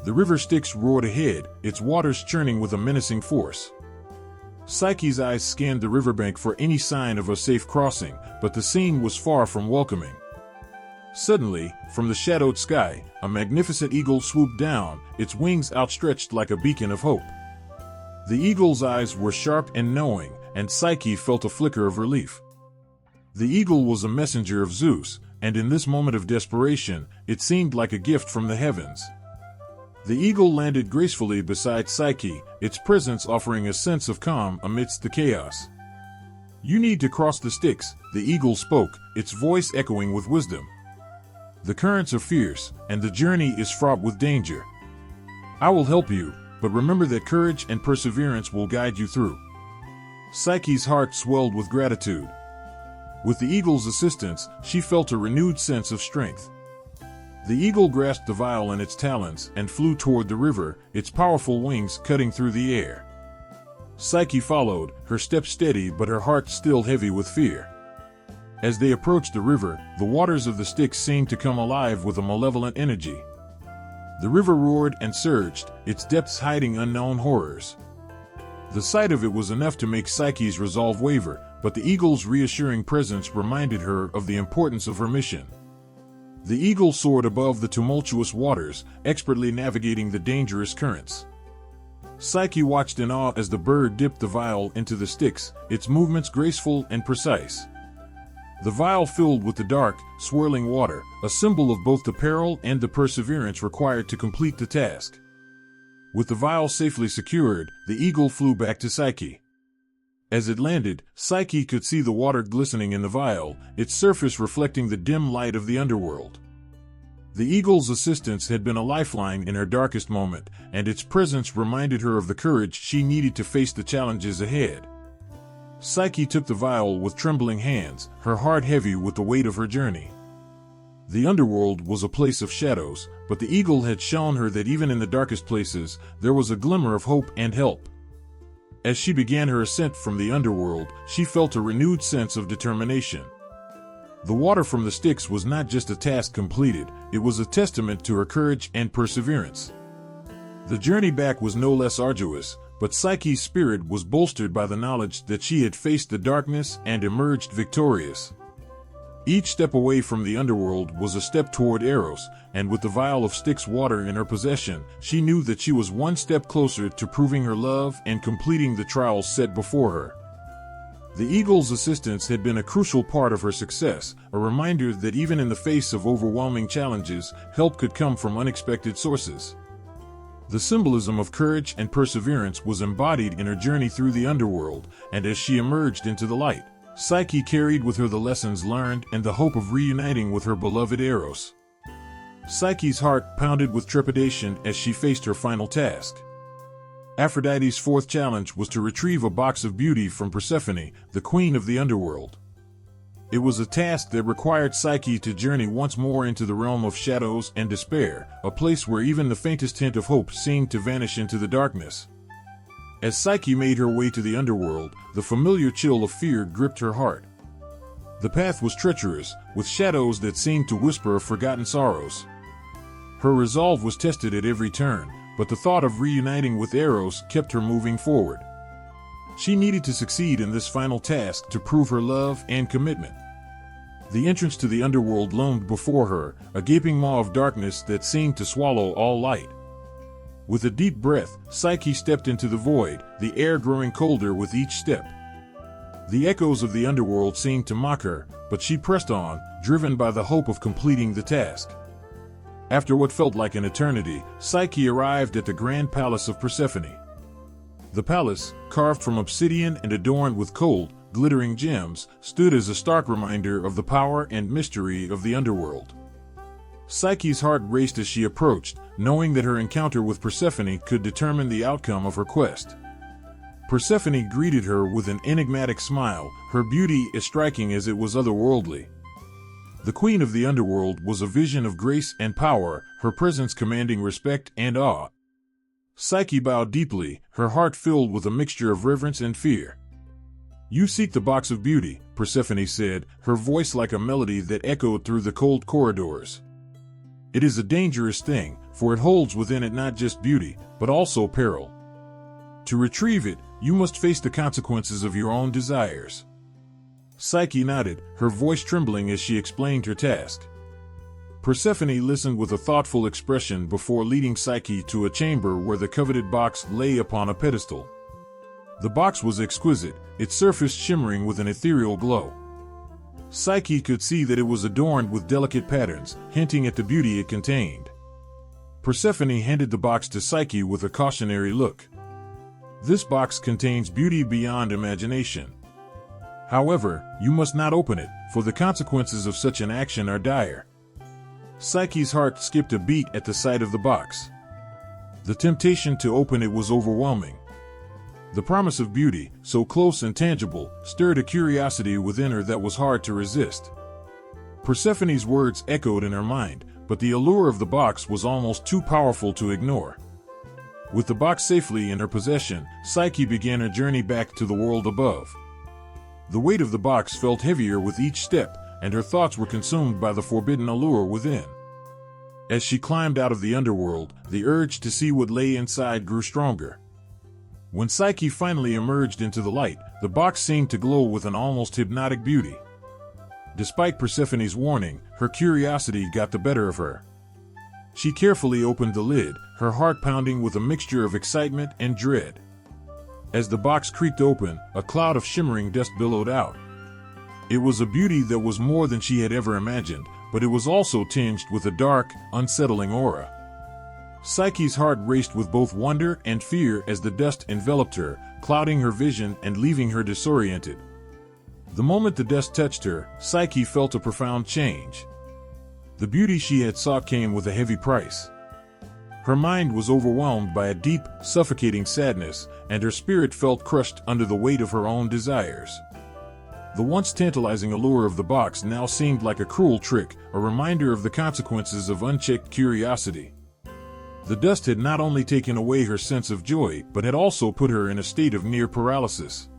The river Styx roared ahead, its waters churning with a menacing force. Psyche's eyes scanned the riverbank for any sign of a safe crossing, but the scene was far from welcoming. Suddenly, from the shadowed sky, a magnificent eagle swooped down, its wings outstretched like a beacon of hope. The eagle's eyes were sharp and knowing, and Psyche felt a flicker of relief. The eagle was a messenger of Zeus, and in this moment of desperation, it seemed like a gift from the heavens. The eagle landed gracefully beside Psyche, its presence offering a sense of calm amidst the chaos. "You need to cross the Styx," the eagle spoke, its voice echoing with wisdom. "The currents are fierce, and the journey is fraught with danger. I will help you, but remember that courage and perseverance will guide you through." Psyche's heart swelled with gratitude. With the eagle's assistance, she felt a renewed sense of strength. The eagle grasped the vial in its talons and flew toward the river, its powerful wings cutting through the air. Psyche followed, her steps steady but her heart still heavy with fear. As they approached the river, the waters of the Styx seemed to come alive with a malevolent energy. The river roared and surged, its depths hiding unknown horrors. The sight of it was enough to make Psyche's resolve waver, but the eagle's reassuring presence reminded her of the importance of her mission. The eagle soared above the tumultuous waters, expertly navigating the dangerous currents. Psyche watched in awe as the bird dipped the vial into the Styx, its movements graceful and precise. The vial filled with the dark, swirling water, a symbol of both the peril and the perseverance required to complete the task. With the vial safely secured, the eagle flew back to Psyche. As it landed, Psyche could see the water glistening in the vial, its surface reflecting the dim light of the underworld. The eagle's assistance had been a lifeline in her darkest moment, and its presence reminded her of the courage she needed to face the challenges ahead. Psyche took the vial with trembling hands, her heart heavy with the weight of her journey. The underworld was a place of shadows, but the eagle had shown her that even in the darkest places, there was a glimmer of hope and help. As she began her ascent from the underworld, she felt a renewed sense of determination. The water from the Styx was not just a task completed, it was a testament to her courage and perseverance. The journey back was no less arduous, but Psyche's spirit was bolstered by the knowledge that she had faced the darkness and emerged victorious. Each step away from the underworld was a step toward Eros, and with the vial of Styx water in her possession, she knew that she was one step closer to proving her love and completing the trials set before her. The eagle's assistance had been a crucial part of her success, a reminder that even in the face of overwhelming challenges, help could come from unexpected sources. The symbolism of courage and perseverance was embodied in her journey through the underworld, and as she emerged into the light, Psyche carried with her the lessons learned and the hope of reuniting with her beloved Eros. Psyche's heart pounded with trepidation as she faced her final task. Aphrodite's fourth challenge was to retrieve a box of beauty from Persephone, the queen of the underworld. It was a task that required Psyche to journey once more into the realm of shadows and despair, a place where even the faintest hint of hope seemed to vanish into the darkness. As Psyche made her way to the underworld, the familiar chill of fear gripped her heart. The path was treacherous, with shadows that seemed to whisper of forgotten sorrows. Her resolve was tested at every turn, but the thought of reuniting with Eros kept her moving forward. She needed to succeed in this final task to prove her love and commitment. The entrance to the underworld loomed before her, a gaping maw of darkness that seemed to swallow all light. With a deep breath, Psyche stepped into the void, the air growing colder with each step. The echoes of the underworld seemed to mock her, but she pressed on, driven by the hope of completing the task. After what felt like an eternity, Psyche arrived at the grand palace of Persephone. The palace, carved from obsidian and adorned with cold, glittering gems, stood as a stark reminder of the power and mystery of the underworld. Psyche's heart raced as she approached, knowing that her encounter with Persephone could determine the outcome of her quest. Persephone greeted her with an enigmatic smile, her beauty as striking as it was otherworldly. The queen of the underworld was a vision of grace and power, her presence commanding respect and awe. Psyche bowed deeply, her heart filled with a mixture of reverence and fear. "You seek the box of beauty," Persephone said, her voice like a melody that echoed through the cold corridors. "It is a dangerous thing, for it holds within it not just beauty, but also peril. To retrieve it, you must face the consequences of your own desires." Psyche nodded, her voice trembling as she explained her task. Persephone listened with a thoughtful expression before leading Psyche to a chamber where the coveted box lay upon a pedestal. The box was exquisite, its surface shimmering with an ethereal glow. Psyche could see that it was adorned with delicate patterns, hinting at the beauty it contained. Persephone handed the box to Psyche with a cautionary look. "This box contains beauty beyond imagination. However, you must not open it, for the consequences of such an action are dire." Psyche's heart skipped a beat at the sight of the box. The temptation to open it was overwhelming. The promise of beauty, so close and tangible, stirred a curiosity within her that was hard to resist. Persephone's words echoed in her mind, but the allure of the box was almost too powerful to ignore. With the box safely in her possession, Psyche began her journey back to the world above. The weight of the box felt heavier with each step, and her thoughts were consumed by the forbidden allure within. As she climbed out of the underworld, the urge to see what lay inside grew stronger. When Psyche finally emerged into the light, the box seemed to glow with an almost hypnotic beauty. Despite Persephone's warning, her curiosity got the better of her. She carefully opened the lid, her heart pounding with a mixture of excitement and dread. As the box creaked open, a cloud of shimmering dust billowed out. It was a beauty that was more than she had ever imagined, but it was also tinged with a dark, unsettling aura. Psyche's heart raced with both wonder and fear as the dust enveloped her, clouding her vision and leaving her disoriented. The moment the dust touched her, Psyche felt a profound change. The beauty she had sought came with a heavy price. Her mind was overwhelmed by a deep, suffocating sadness, and her spirit felt crushed under the weight of her own desires. The once tantalizing allure of the box now seemed like a cruel trick, a reminder of the consequences of unchecked curiosity. The dust had not only taken away her sense of joy, but had also put her in a state of near paralysis.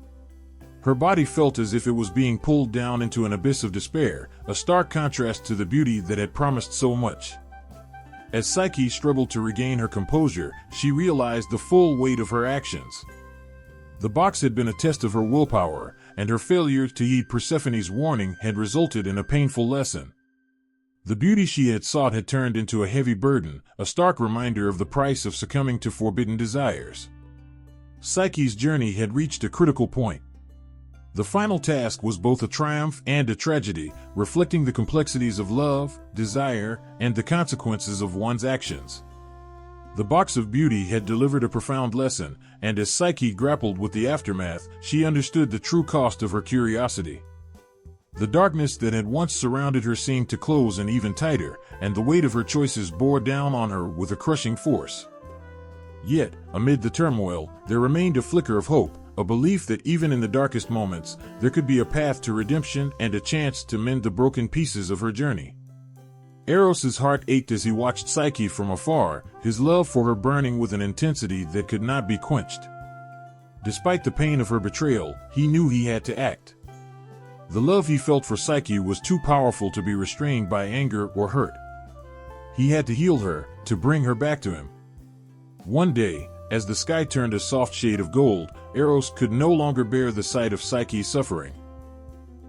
Her body felt as if it was being pulled down into an abyss of despair, a stark contrast to the beauty that had promised so much. As Psyche struggled to regain her composure, she realized the full weight of her actions. The box had been a test of her willpower, and her failure to heed Persephone's warning had resulted in a painful lesson. The beauty she had sought had turned into a heavy burden, a stark reminder of the price of succumbing to forbidden desires. Psyche's journey had reached a critical point. The final task was both a triumph and a tragedy, reflecting the complexities of love, desire, and the consequences of one's actions. The box of beauty had delivered a profound lesson, and as Psyche grappled with the aftermath, she understood the true cost of her curiosity. The darkness that had once surrounded her seemed to close in even tighter, and the weight of her choices bore down on her with a crushing force. Yet, amid the turmoil, there remained a flicker of hope, a belief that even in the darkest moments, there could be a path to redemption and a chance to mend the broken pieces of her journey. Eros's heart ached as he watched Psyche from afar, his love for her burning with an intensity that could not be quenched. Despite the pain of her betrayal, he knew he had to act. The love he felt for Psyche was too powerful to be restrained by anger or hurt. He had to heal her, to bring her back to him. One day, as the sky turned a soft shade of gold, Eros could no longer bear the sight of Psyche's suffering.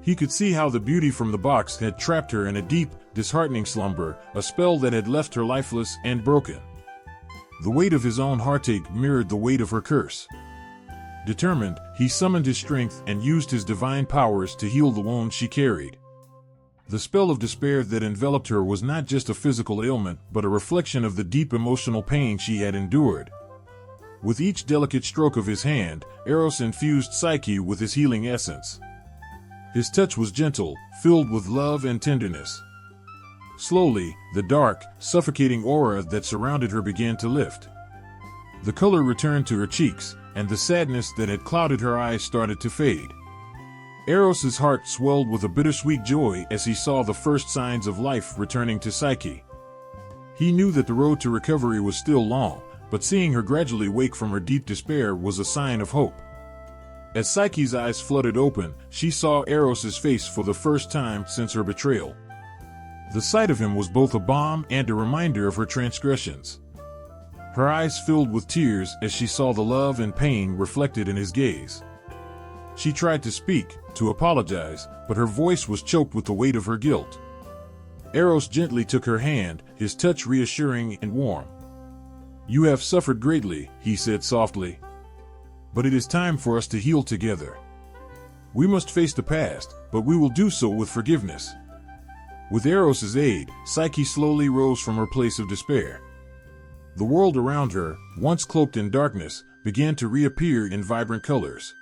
He could see how the beauty from the box had trapped her in a deep, disheartening slumber, a spell that had left her lifeless and broken. The weight of his own heartache mirrored the weight of her curse. Determined, he summoned his strength and used his divine powers to heal the wound she carried. The spell of despair that enveloped her was not just a physical ailment, but a reflection of the deep emotional pain she had endured. With each delicate stroke of his hand, Eros infused Psyche with his healing essence. His touch was gentle, filled with love and tenderness. Slowly, the dark, suffocating aura that surrounded her began to lift. The color returned to her cheeks, and the sadness that had clouded her eyes started to fade. Eros's heart swelled with a bittersweet joy as he saw the first signs of life returning to Psyche. He knew that the road to recovery was still long, but seeing her gradually wake from her deep despair was a sign of hope. As Psyche's eyes flooded open, she saw Eros's face for the first time since her betrayal. The sight of him was both a balm and a reminder of her transgressions. Her eyes filled with tears as she saw the love and pain reflected in his gaze. She tried to speak, to apologize, but her voice was choked with the weight of her guilt. Eros gently took her hand, his touch reassuring and warm. "You have suffered greatly," he said softly. "But it is time for us to heal together. We must face the past, but we will do so with forgiveness." With Eros's aid, Psyche slowly rose from her place of despair. The world around her, once cloaked in darkness, began to reappear in vibrant colors.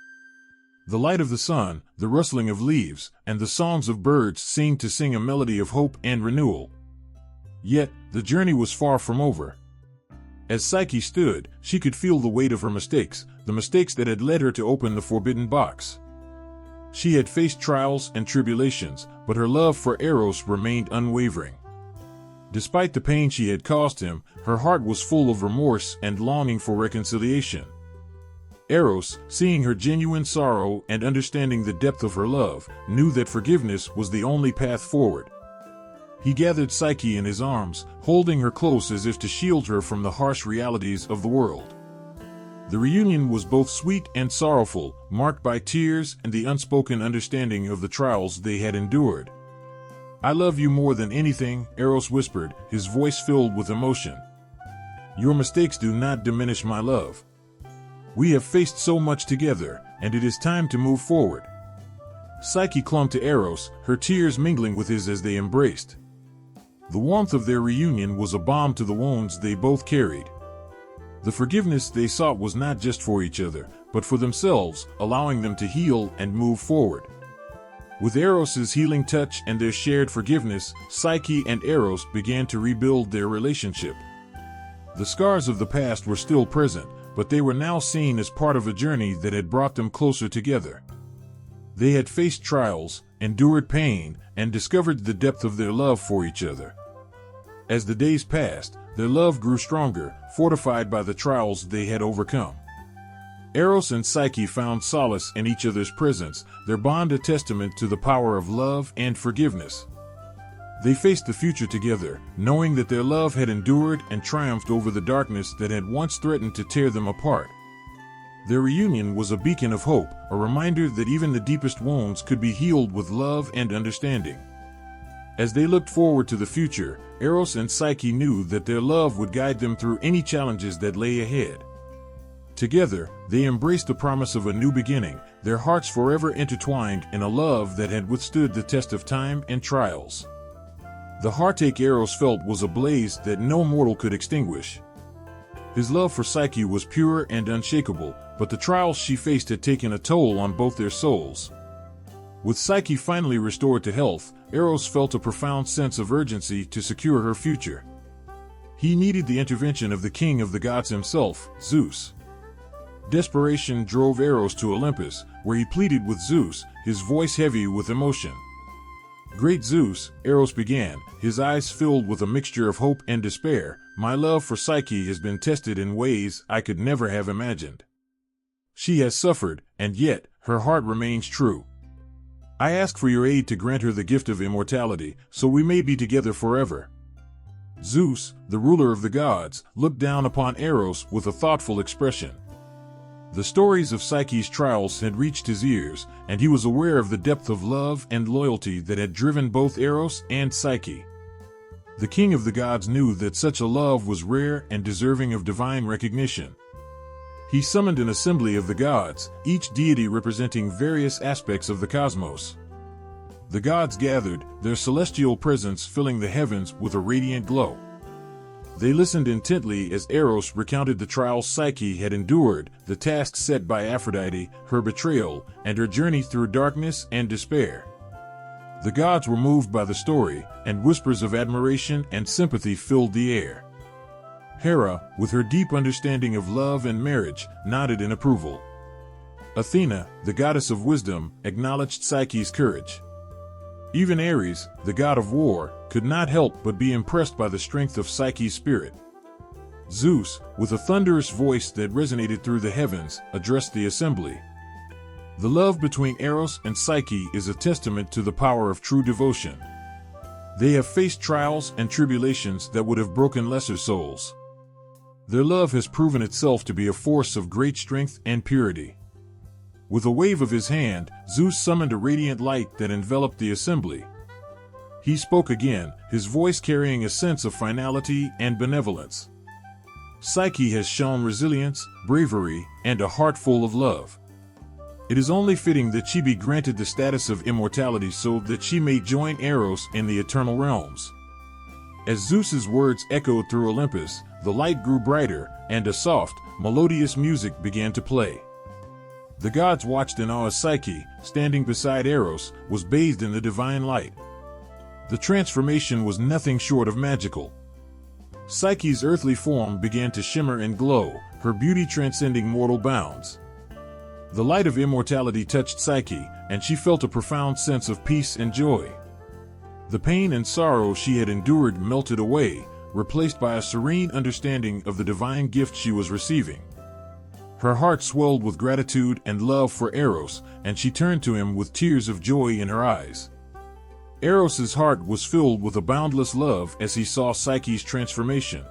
The light of the sun, the rustling of leaves, and the songs of birds seemed to sing a melody of hope and renewal. Yet, the journey was far from over. As Psyche stood, she could feel the weight of her mistakes, the mistakes that had led her to open the forbidden box. She had faced trials and tribulations, but her love for Eros remained unwavering. Despite the pain she had caused him, her heart was full of remorse and longing for reconciliation. Eros, seeing her genuine sorrow and understanding the depth of her love, knew that forgiveness was the only path forward. He gathered Psyche in his arms, holding her close as if to shield her from the harsh realities of the world. The reunion was both sweet and sorrowful, marked by tears and the unspoken understanding of the trials they had endured. "I love you more than anything," Eros whispered, his voice filled with emotion. "Your mistakes do not diminish my love. We have faced so much together, and it is time to move forward." Psyche clung to Eros, her tears mingling with his as they embraced. The warmth of their reunion was a balm to the wounds they both carried. The forgiveness they sought was not just for each other, but for themselves, allowing them to heal and move forward. With Eros's healing touch and their shared forgiveness, Psyche and Eros began to rebuild their relationship. The scars of the past were still present, but they were now seen as part of a journey that had brought them closer together. They had faced trials, endured pain, and discovered the depth of their love for each other. As the days passed, their love grew stronger, fortified by the trials they had overcome. Eros and Psyche found solace in each other's presence, their bond a testament to the power of love and forgiveness. They faced the future together, knowing that their love had endured and triumphed over the darkness that had once threatened to tear them apart. Their reunion was a beacon of hope, a reminder that even the deepest wounds could be healed with love and understanding. As they looked forward to the future, Eros and Psyche knew that their love would guide them through any challenges that lay ahead. Together, they embraced the promise of a new beginning, their hearts forever intertwined in a love that had withstood the test of time and trials. The heartache Eros felt was a blaze that no mortal could extinguish. His love for Psyche was pure and unshakable, but the trials she faced had taken a toll on both their souls. With Psyche finally restored to health, Eros felt a profound sense of urgency to secure her future. He needed the intervention of the king of the gods himself, Zeus. Desperation drove Eros to Olympus, where he pleaded with Zeus, his voice heavy with emotion. "Great Zeus," Eros began, his eyes filled with a mixture of hope and despair, "my love for Psyche has been tested in ways I could never have imagined. She has suffered, and yet her heart remains true. I ask for your aid to grant her the gift of immortality, so we may be together forever." Zeus, the ruler of the gods, looked down upon Eros with a thoughtful expression. The stories of Psyche's trials had reached his ears, and he was aware of the depth of love and loyalty that had driven both Eros and Psyche. The king of the gods knew that such a love was rare and deserving of divine recognition. He summoned an assembly of the gods, each deity representing various aspects of the cosmos. The gods gathered, their celestial presence filling the heavens with a radiant glow. They listened intently as Eros recounted the trials Psyche had endured, the tasks set by Aphrodite, her betrayal, and her journey through darkness and despair. The gods were moved by the story, and whispers of admiration and sympathy filled the air. Hera, with her deep understanding of love and marriage, nodded in approval. Athena, the goddess of wisdom, acknowledged Psyche's courage. Even Ares, the god of war, could not help but be impressed by the strength of Psyche's spirit. Zeus, with a thunderous voice that resonated through the heavens, addressed the assembly. The love between Eros and Psyche is a testament to the power of true devotion. They have faced trials and tribulations that would have broken lesser souls. Their love has proven itself to be a force of great strength and purity. With a wave of his hand, Zeus summoned a radiant light that enveloped the assembly. He spoke again, his voice carrying a sense of finality and benevolence. "Psyche has shown resilience, bravery, and a heart full of love. It is only fitting that she be granted the status of immortality so that she may join Eros in the eternal realms." As Zeus's words echoed through Olympus, the light grew brighter, and a soft, melodious music began to play. The gods watched in awe as Psyche, standing beside Eros, was bathed in the divine light. The transformation was nothing short of magical. Psyche's earthly form began to shimmer and glow, her beauty transcending mortal bounds. The light of immortality touched Psyche, and she felt a profound sense of peace and joy. The pain and sorrow she had endured melted away, replaced by a serene understanding of the divine gift she was receiving. Her heart swelled with gratitude and love for Eros, and she turned to him with tears of joy in her eyes. Eros's heart was filled with a boundless love as he saw Psyche's transformation.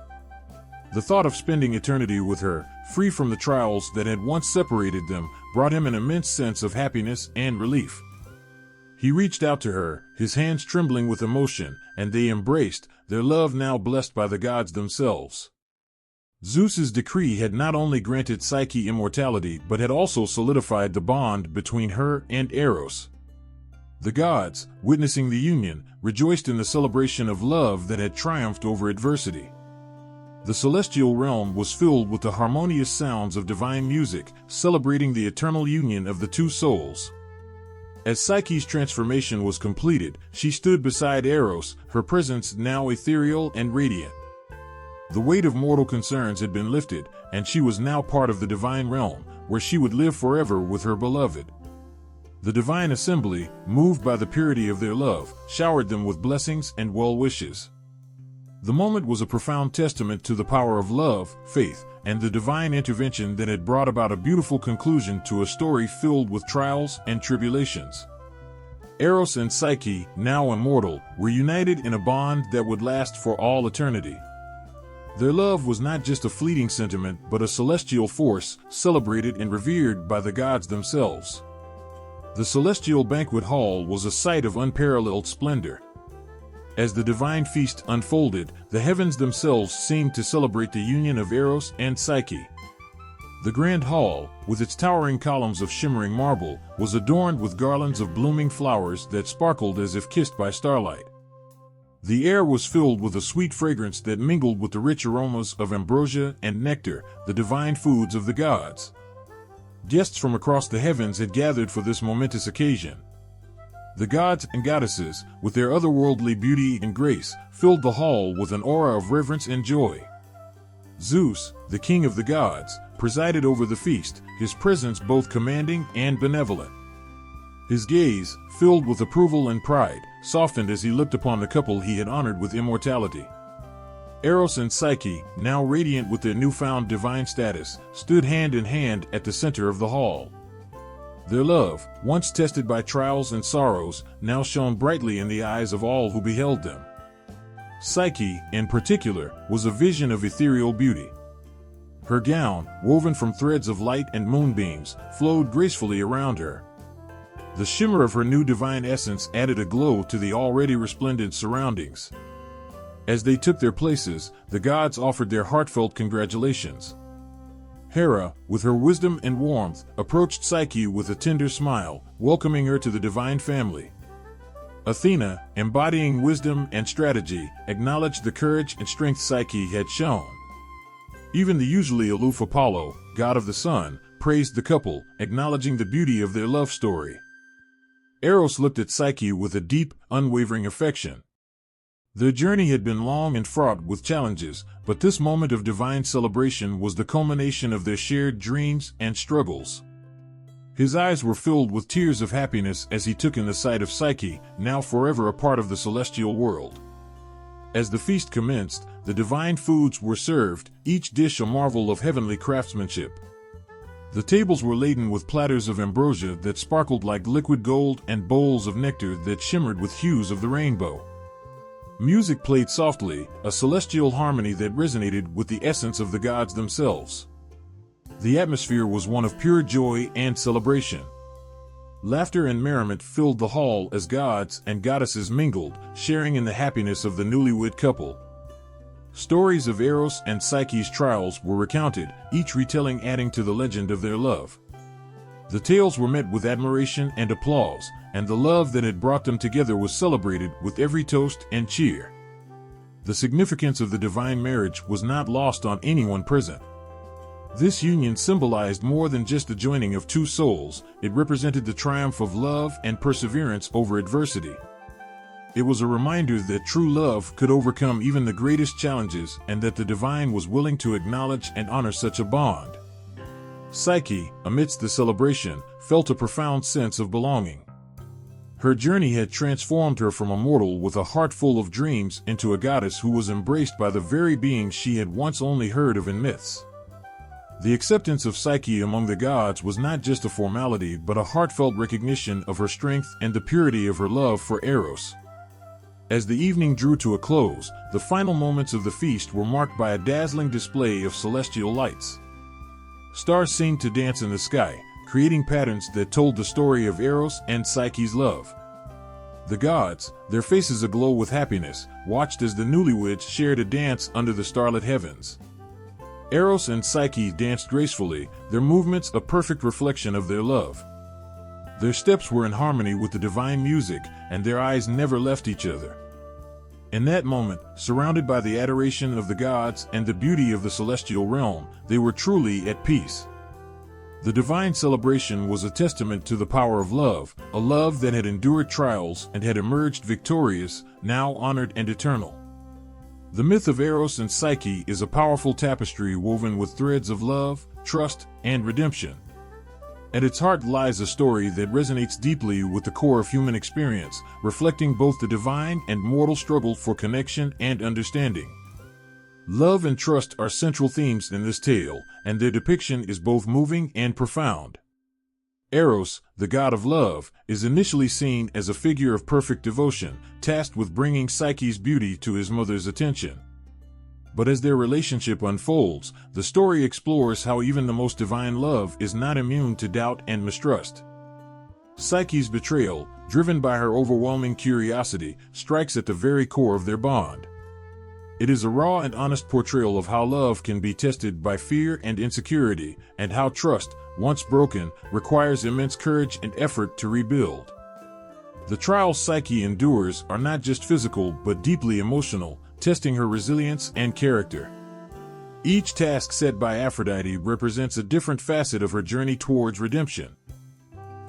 The thought of spending eternity with her, free from the trials that had once separated them, brought him an immense sense of happiness and relief. He reached out to her, his hands trembling with emotion, and they embraced, their love now blessed by the gods themselves. Zeus's decree had not only granted Psyche immortality but had also solidified the bond between her and Eros. The gods, witnessing the union, rejoiced in the celebration of love that had triumphed over adversity. The celestial realm was filled with the harmonious sounds of divine music, celebrating the eternal union of the two souls. As Psyche's transformation was completed, she stood beside Eros, her presence now ethereal and radiant. The weight of mortal concerns had been lifted, and she was now part of the divine realm, where she would live forever with her beloved. The divine assembly, moved by the purity of their love, showered them with blessings and well wishes. The moment was a profound testament to the power of love, faith, and the divine intervention that had brought about a beautiful conclusion to a story filled with trials and tribulations. Eros and Psyche, now immortal, were united in a bond that would last for all eternity. Their love was not just a fleeting sentiment but a celestial force, celebrated and revered by the gods themselves. The celestial banquet hall was a sight of unparalleled splendor. As the divine feast unfolded, the heavens themselves seemed to celebrate the union of Eros and Psyche. The grand hall, with its towering columns of shimmering marble, was adorned with garlands of blooming flowers that sparkled as if kissed by starlight. The air was filled with a sweet fragrance that mingled with the rich aromas of ambrosia and nectar, the divine foods of the gods. Guests from across the heavens had gathered for this momentous occasion. The gods and goddesses, with their otherworldly beauty and grace, filled the hall with an aura of reverence and joy. Zeus, the king of the gods, presided over the feast, his presence both commanding and benevolent. His gaze, filled with approval and pride, softened as he looked upon the couple he had honored with immortality. Eros and Psyche, now radiant with their newfound divine status, stood hand in hand at the center of the hall. Their love, once tested by trials and sorrows, now shone brightly in the eyes of all who beheld them. Psyche, in particular, was a vision of ethereal beauty. Her gown, woven from threads of light and moonbeams, flowed gracefully around her. The shimmer of her new divine essence added a glow to the already resplendent surroundings. As they took their places, the gods offered their heartfelt congratulations. Hera, with her wisdom and warmth, approached Psyche with a tender smile, welcoming her to the divine family. Athena, embodying wisdom and strategy, acknowledged the courage and strength Psyche had shown. Even the usually aloof Apollo, god of the sun, praised the couple, acknowledging the beauty of their love story. Eros looked at Psyche with a deep, unwavering affection. Their journey had been long and fraught with challenges, but this moment of divine celebration was the culmination of their shared dreams and struggles. His eyes were filled with tears of happiness as he took in the sight of Psyche, now forever a part of the celestial world. As the feast commenced, the divine foods were served, each dish a marvel of heavenly craftsmanship. The tables were laden with platters of ambrosia that sparkled like liquid gold and bowls of nectar that shimmered with hues of the rainbow. Music played softly, a celestial harmony that resonated with the essence of the gods themselves. The atmosphere was one of pure joy and celebration. Laughter and merriment filled the hall as gods and goddesses mingled, sharing in the happiness of the newlywed couple. Stories of Eros and Psyche's trials were recounted, each retelling adding to the legend of their love. The tales were met with admiration and applause, and the love that had brought them together was celebrated with every toast and cheer. The significance of the divine marriage was not lost on anyone present. This union symbolized more than just the joining of two souls, it represented the triumph of love and perseverance over adversity. It was a reminder that true love could overcome even the greatest challenges and that the divine was willing to acknowledge and honor such a bond. Psyche, amidst the celebration, felt a profound sense of belonging. Her journey had transformed her from a mortal with a heart full of dreams into a goddess who was embraced by the very beings she had once only heard of in myths. The acceptance of Psyche among the gods was not just a formality but a heartfelt recognition of her strength and the purity of her love for Eros. As the evening drew to a close, the final moments of the feast were marked by a dazzling display of celestial lights. Stars seemed to dance in the sky, creating patterns that told the story of Eros and Psyche's love. The gods, their faces aglow with happiness, watched as the newlyweds shared a dance under the starlit heavens. Eros and Psyche danced gracefully, their movements a perfect reflection of their love. Their steps were in harmony with the divine music, and their eyes never left each other. In that moment, surrounded by the adoration of the gods and the beauty of the celestial realm, they were truly at peace. The divine celebration was a testament to the power of love, a love that had endured trials and had emerged victorious, now honored and eternal. The myth of Eros and Psyche is a powerful tapestry woven with threads of love, trust, and redemption. At its heart lies a story that resonates deeply with the core of human experience, reflecting both the divine and mortal struggle for connection and understanding. Love and trust are central themes in this tale, and their depiction is both moving and profound. Eros, the god of love, is initially seen as a figure of perfect devotion, tasked with bringing Psyche's beauty to his mother's attention. But as their relationship unfolds, the story explores how even the most divine love is not immune to doubt and mistrust. Psyche's betrayal, driven by her overwhelming curiosity, strikes at the very core of their bond. It is a raw and honest portrayal of how love can be tested by fear and insecurity, and how trust, once broken, requires immense courage and effort to rebuild. The trials Psyche endures are not just physical but deeply emotional, testing her resilience and character. Each task set by Aphrodite represents a different facet of her journey towards redemption.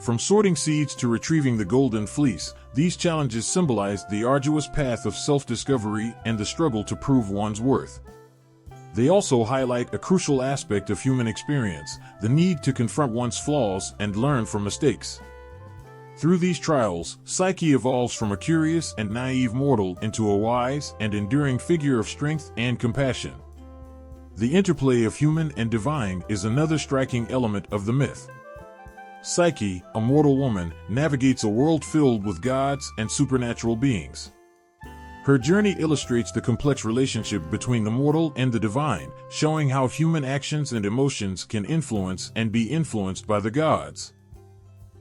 From sorting seeds to retrieving the golden fleece, these challenges symbolize the arduous path of self-discovery and the struggle to prove one's worth. They also highlight a crucial aspect of human experience, the need to confront one's flaws and learn from mistakes. Through these trials, Psyche evolves from a curious and naive mortal into a wise and enduring figure of strength and compassion. The interplay of human and divine is another striking element of the myth. Psyche, a mortal woman, navigates a world filled with gods and supernatural beings. Her journey illustrates the complex relationship between the mortal and the divine, showing how human actions and emotions can influence and be influenced by the gods.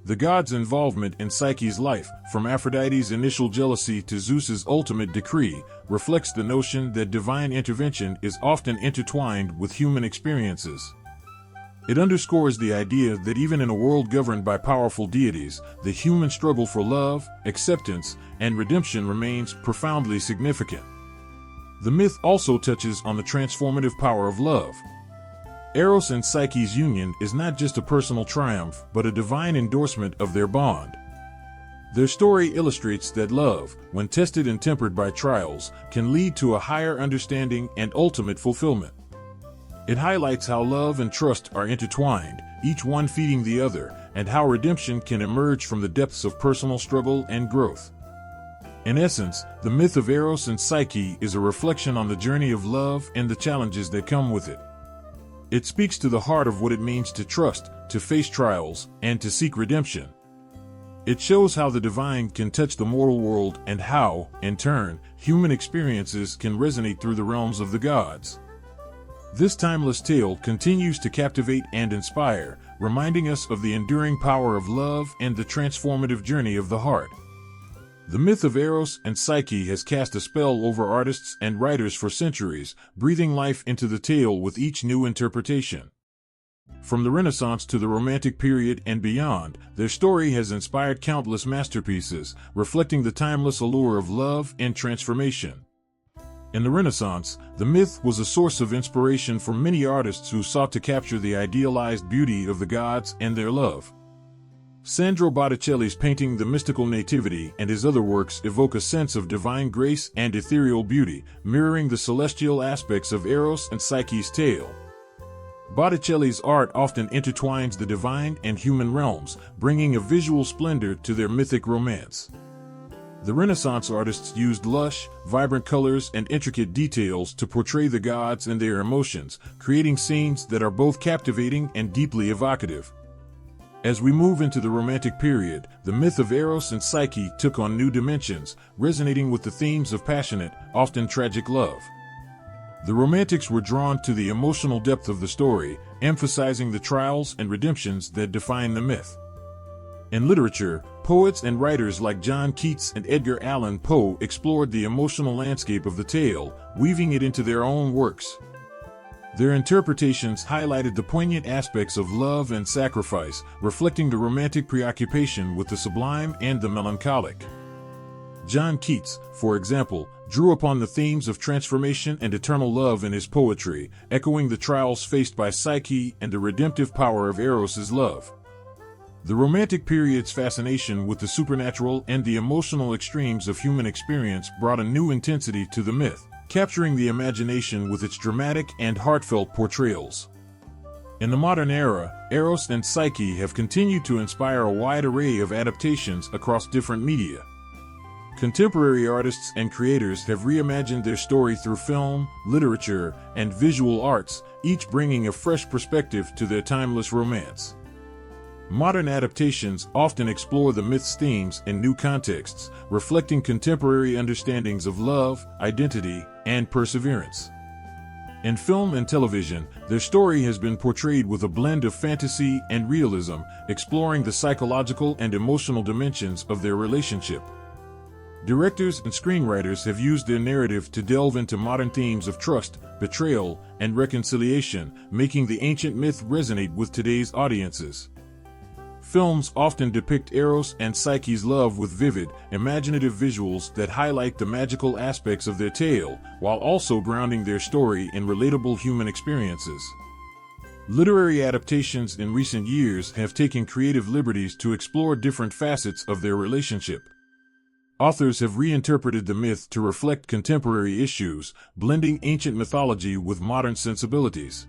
The gods' involvement in Psyche's life, from Aphrodite's initial jealousy to Zeus's ultimate decree, reflects the notion that divine intervention is often intertwined with human experiences. It underscores the idea that even in a world governed by powerful deities, the human struggle for love, acceptance, and redemption remains profoundly significant. The myth also touches on the transformative power of love. Eros and Psyche's union is not just a personal triumph, but a divine endorsement of their bond. Their story illustrates that love, when tested and tempered by trials, can lead to a higher understanding and ultimate fulfillment. It highlights how love and trust are intertwined, each one feeding the other, and how redemption can emerge from the depths of personal struggle and growth. In essence, the myth of Eros and Psyche is a reflection on the journey of love and the challenges that come with it. It speaks to the heart of what it means to trust, to face trials, and to seek redemption. It shows how the divine can touch the mortal world and how, in turn, human experiences can resonate through the realms of the gods. This timeless tale continues to captivate and inspire, reminding us of the enduring power of love and the transformative journey of the heart. The myth of Eros and Psyche has cast a spell over artists and writers for centuries, breathing life into the tale with each new interpretation. From the Renaissance to the Romantic period and beyond, their story has inspired countless masterpieces, reflecting the timeless allure of love and transformation. In the Renaissance, the myth was a source of inspiration for many artists who sought to capture the idealized beauty of the gods and their love. Sandro Botticelli's painting The Mystical Nativity and his other works evoke a sense of divine grace and ethereal beauty, mirroring the celestial aspects of Eros and Psyche's tale. Botticelli's art often intertwines the divine and human realms, bringing a visual splendor to their mythic romance. The Renaissance artists used lush, vibrant colors and intricate details to portray the gods and their emotions, creating scenes that are both captivating and deeply evocative. As we move into the Romantic period, the myth of Eros and Psyche took on new dimensions, resonating with the themes of passionate, often tragic love. The Romantics were drawn to the emotional depth of the story, emphasizing the trials and redemptions that define the myth. In literature, poets and writers like John Keats and Edgar Allan Poe explored the emotional landscape of the tale, weaving it into their own works. Their interpretations highlighted the poignant aspects of love and sacrifice, reflecting the romantic preoccupation with the sublime and the melancholic. John Keats, for example, drew upon the themes of transformation and eternal love in his poetry, echoing the trials faced by Psyche and the redemptive power of Eros's love. The Romantic period's fascination with the supernatural and the emotional extremes of human experience brought a new intensity to the myth, capturing the imagination with its dramatic and heartfelt portrayals. In the modern era, Eros and Psyche have continued to inspire a wide array of adaptations across different media. Contemporary artists and creators have reimagined their story through film, literature, and visual arts, each bringing a fresh perspective to their timeless romance. Modern adaptations often explore the myth's themes in new contexts, reflecting contemporary understandings of love, identity, and perseverance. In film and television, their story has been portrayed with a blend of fantasy and realism, exploring the psychological and emotional dimensions of their relationship. Directors and screenwriters have used their narrative to delve into modern themes of trust, betrayal, and reconciliation, making the ancient myth resonate with today's audiences. Films often depict Eros and Psyche's love with vivid, imaginative visuals that highlight the magical aspects of their tale, while also grounding their story in relatable human experiences. Literary adaptations in recent years have taken creative liberties to explore different facets of their relationship. Authors have reinterpreted the myth to reflect contemporary issues, blending ancient mythology with modern sensibilities.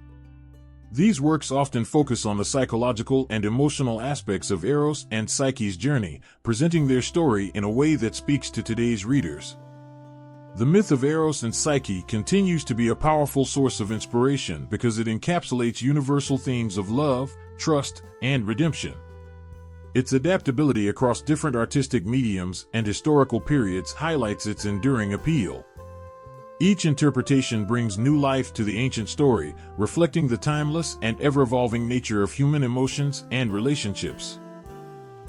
These works often focus on the psychological and emotional aspects of Eros and Psyche's journey, presenting their story in a way that speaks to today's readers. The myth of Eros and Psyche continues to be a powerful source of inspiration because it encapsulates universal themes of love, trust, and redemption. Its adaptability across different artistic mediums and historical periods highlights its enduring appeal. Each interpretation brings new life to the ancient story, reflecting the timeless and ever-evolving nature of human emotions and relationships.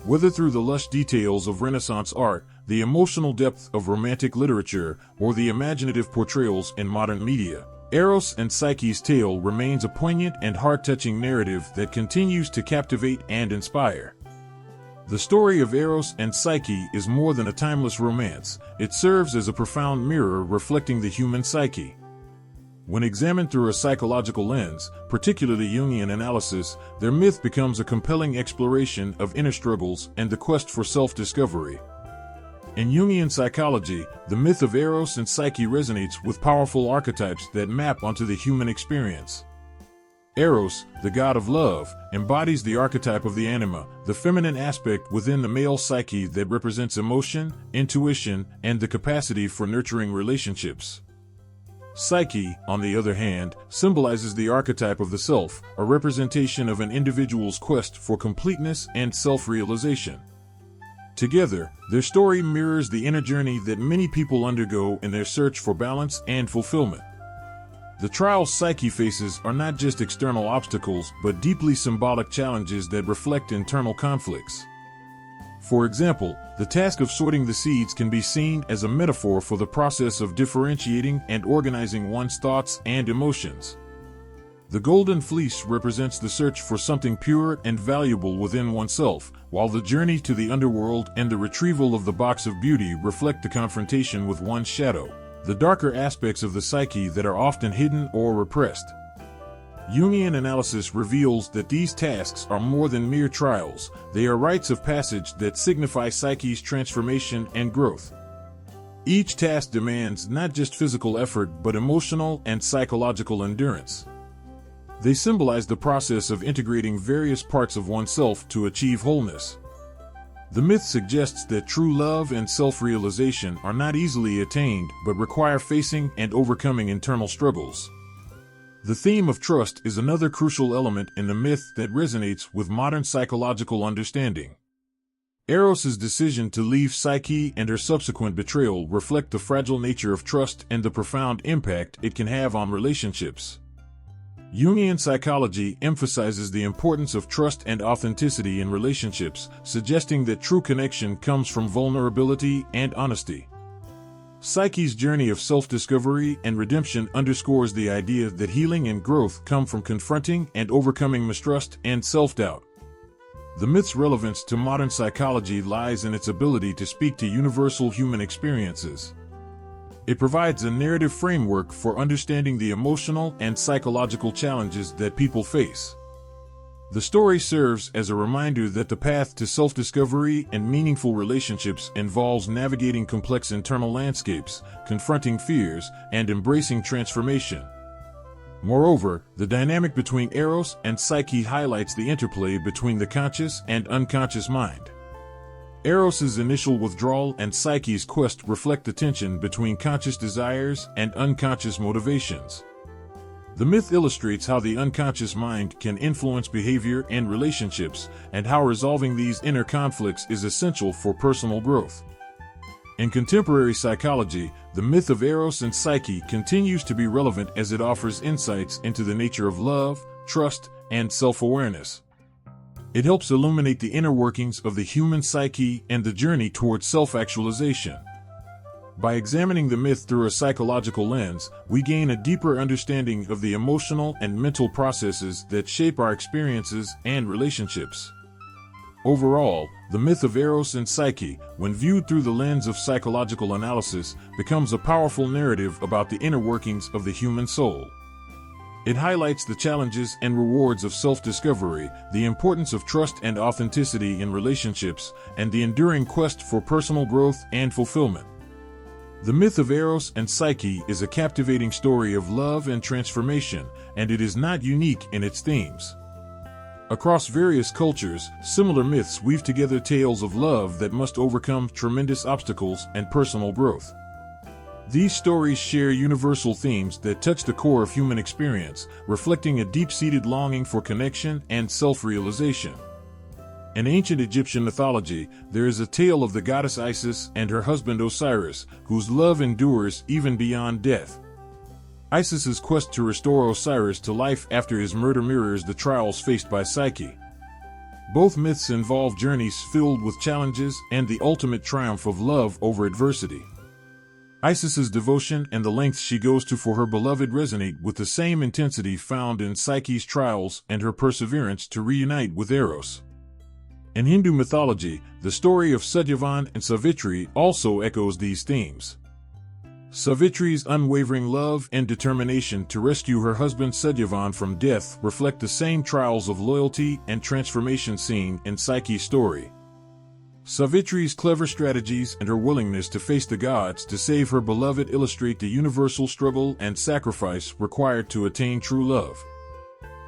Whether through the lush details of Renaissance art, the emotional depth of romantic literature, or the imaginative portrayals in modern media, Eros and Psyche's tale remains a poignant and heart-touching narrative that continues to captivate and inspire. The story of Eros and Psyche is more than a timeless romance. It serves as a profound mirror reflecting the human psyche. When examined through a psychological lens, particularly Jungian analysis, their myth becomes a compelling exploration of inner struggles and the quest for self-discovery. In Jungian psychology, the myth of Eros and Psyche resonates with powerful archetypes that map onto the human experience. Eros, the god of love, embodies the archetype of the anima, the feminine aspect within the male psyche that represents emotion, intuition, and the capacity for nurturing relationships. Psyche, on the other hand, symbolizes the archetype of the self, a representation of an individual's quest for completeness and self-realization. Together, their story mirrors the inner journey that many people undergo in their search for balance and fulfillment. The trials Psyche faces are not just external obstacles but deeply symbolic challenges that reflect internal conflicts. For example, the task of sorting the seeds can be seen as a metaphor for the process of differentiating and organizing one's thoughts and emotions. The golden fleece represents the search for something pure and valuable within oneself, while the journey to the underworld and the retrieval of the box of beauty reflect the confrontation with one's shadow, the darker aspects of the psyche that are often hidden or repressed. Jungian analysis reveals that these tasks are more than mere trials. They are rites of passage that signify Psyche's transformation and growth. Each task demands not just physical effort but emotional and psychological endurance. They symbolize the process of integrating various parts of oneself to achieve wholeness. The myth suggests that true love and self-realization are not easily attained but require facing and overcoming internal struggles. The theme of trust is another crucial element in the myth that resonates with modern psychological understanding. Eros' decision to leave Psyche and her subsequent betrayal reflect the fragile nature of trust and the profound impact it can have on relationships. Jungian psychology emphasizes the importance of trust and authenticity in relationships, suggesting that true connection comes from vulnerability and honesty. Psyche's journey of self-discovery and redemption underscores the idea that healing and growth come from confronting and overcoming mistrust and self-doubt. The myth's relevance to modern psychology lies in its ability to speak to universal human experiences. It provides a narrative framework for understanding the emotional and psychological challenges that people face. The story serves as a reminder that the path to self-discovery and meaningful relationships involves navigating complex internal landscapes, confronting fears, and embracing transformation. Moreover, the dynamic between Eros and Psyche highlights the interplay between the conscious and unconscious mind. Eros' initial withdrawal and Psyche's quest reflect the tension between conscious desires and unconscious motivations. The myth illustrates how the unconscious mind can influence behavior and relationships, and how resolving these inner conflicts is essential for personal growth. In contemporary psychology, the myth of Eros and Psyche continues to be relevant as it offers insights into the nature of love, trust, and self-awareness. It helps illuminate the inner workings of the human psyche and the journey towards self-actualization. By examining the myth through a psychological lens, we gain a deeper understanding of the emotional and mental processes that shape our experiences and relationships. Overall, the myth of Eros and Psyche, when viewed through the lens of psychological analysis, becomes a powerful narrative about the inner workings of the human soul. It highlights the challenges and rewards of self-discovery, the importance of trust and authenticity in relationships, and the enduring quest for personal growth and fulfillment. The myth of Eros and Psyche is a captivating story of love and transformation, and it is not unique in its themes. Across various cultures, similar myths weave together tales of love that must overcome tremendous obstacles and personal growth. These stories share universal themes that touch the core of human experience, reflecting a deep-seated longing for connection and self-realization. In ancient Egyptian mythology, there is a tale of the goddess Isis and her husband Osiris, whose love endures even beyond death. Isis's quest to restore Osiris to life after his murder mirrors the trials faced by Psyche. Both myths involve journeys filled with challenges and the ultimate triumph of love over adversity. Isis's devotion and the lengths she goes to for her beloved resonate with the same intensity found in Psyche's trials and her perseverance to reunite with Eros. In Hindu mythology, the story of Satyavan and Savitri also echoes these themes. Savitri's unwavering love and determination to rescue her husband Satyavan from death reflect the same trials of loyalty and transformation seen in Psyche's story. Savitri's clever strategies and her willingness to face the gods to save her beloved illustrate the universal struggle and sacrifice required to attain true love.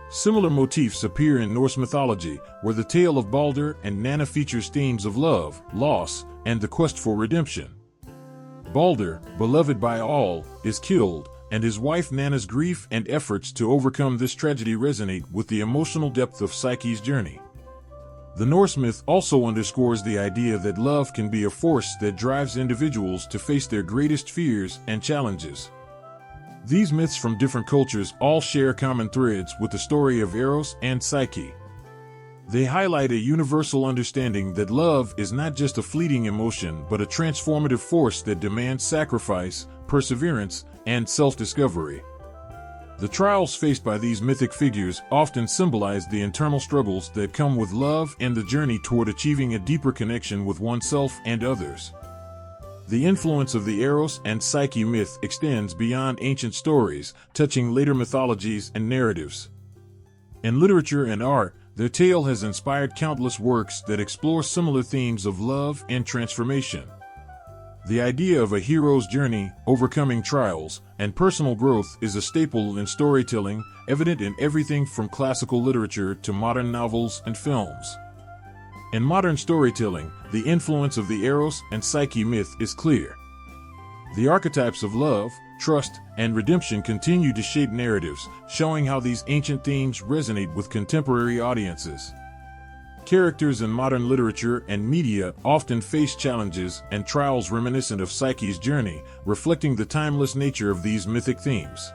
Similar motifs appear in Norse mythology, where the tale of Balder and Nanna features themes of love, loss, and the quest for redemption. Balder, beloved by all, is killed, and his wife Nanna's grief and efforts to overcome this tragedy resonate with the emotional depth of Psyche's journey. The Norse myth also underscores the idea that love can be a force that drives individuals to face their greatest fears and challenges. These myths from different cultures all share common threads with the story of Eros and Psyche. They highlight a universal understanding that love is not just a fleeting emotion but a transformative force that demands sacrifice, perseverance, and self-discovery. The trials faced by these mythic figures often symbolize the internal struggles that come with love and the journey toward achieving a deeper connection with oneself and others. The influence of the Eros and Psyche myth extends beyond ancient stories, touching later mythologies and narratives. In literature and art, their tale has inspired countless works that explore similar themes of love and transformation. The idea of a hero's journey, overcoming trials, and personal growth is a staple in storytelling, evident in everything from classical literature to modern novels and films. In modern storytelling, the influence of the Eros and Psyche myth is clear. The archetypes of love, trust, and redemption continue to shape narratives, showing how these ancient themes resonate with contemporary audiences. Characters in modern literature and media often face challenges and trials reminiscent of Psyche's journey, reflecting the timeless nature of these mythic themes.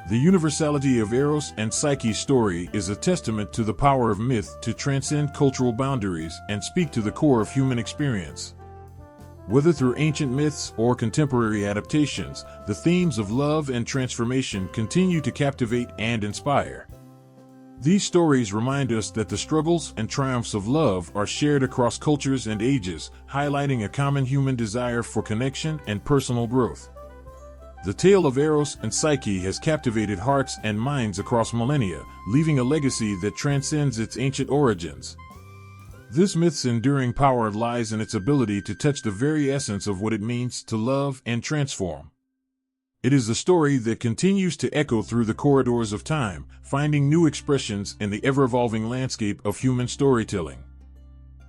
The universality of Eros and Psyche's story is a testament to the power of myth to transcend cultural boundaries and speak to the core of human experience. Whether through ancient myths or contemporary adaptations, the themes of love and transformation continue to captivate and inspire. These stories remind us that the struggles and triumphs of love are shared across cultures and ages, highlighting a common human desire for connection and personal growth. The tale of Eros and Psyche has captivated hearts and minds across millennia, leaving a legacy that transcends its ancient origins. This myth's enduring power lies in its ability to touch the very essence of what it means to love and transform. It is a story that continues to echo through the corridors of time, finding new expressions in the ever-evolving landscape of human storytelling.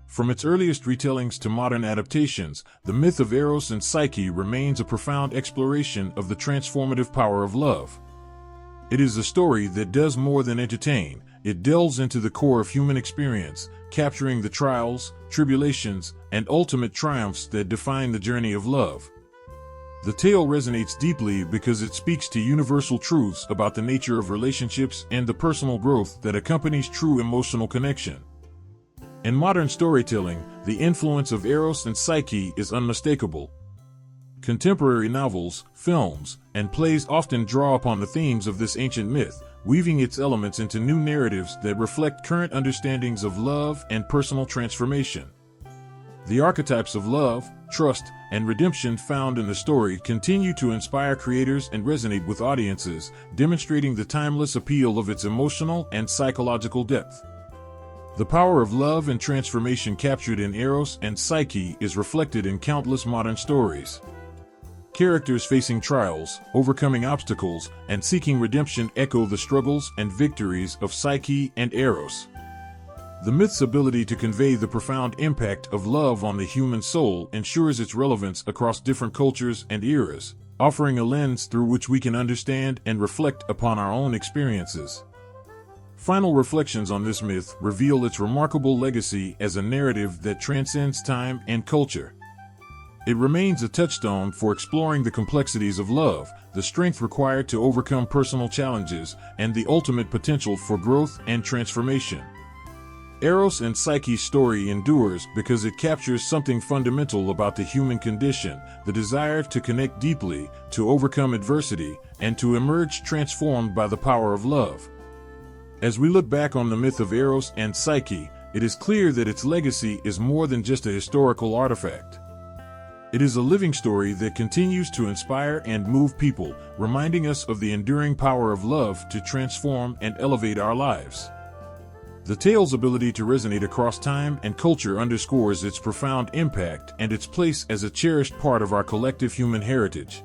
From its earliest retellings to modern adaptations, the myth of Eros and Psyche remains a profound exploration of the transformative power of love. It is a story that does more than entertain. It delves into the core of human experience, capturing the trials, tribulations, and ultimate triumphs that define the journey of love. The tale resonates deeply because it speaks to universal truths about the nature of relationships and the personal growth that accompanies true emotional connection. In modern storytelling, the influence of Eros and Psyche is unmistakable. Contemporary novels, films, and plays often draw upon the themes of this ancient myth, weaving its elements into new narratives that reflect current understandings of love and personal transformation. The archetypes of love, trust, and redemption found in the story continue to inspire creators and resonate with audiences, demonstrating the timeless appeal of its emotional and psychological depth. The power of love and transformation captured in Eros and Psyche is reflected in countless modern stories. Characters facing trials, overcoming obstacles, and seeking redemption echo the struggles and victories of Psyche and Eros. The myth's ability to convey the profound impact of love on the human soul ensures its relevance across different cultures and eras, offering a lens through which we can understand and reflect upon our own experiences. Final reflections on this myth reveal its remarkable legacy as a narrative that transcends time and culture. It remains a touchstone for exploring the complexities of love, the strength required to overcome personal challenges, and the ultimate potential for growth and transformation. Eros and Psyche's story endures because it captures something fundamental about the human condition, the desire to connect deeply, to overcome adversity, and to emerge transformed by the power of love. As we look back on the myth of Eros and Psyche, it is clear that its legacy is more than just a historical artifact. It is a living story that continues to inspire and move people, reminding us of the enduring power of love to transform and elevate our lives. The tale's ability to resonate across time and culture underscores its profound impact and its place as a cherished part of our collective human heritage.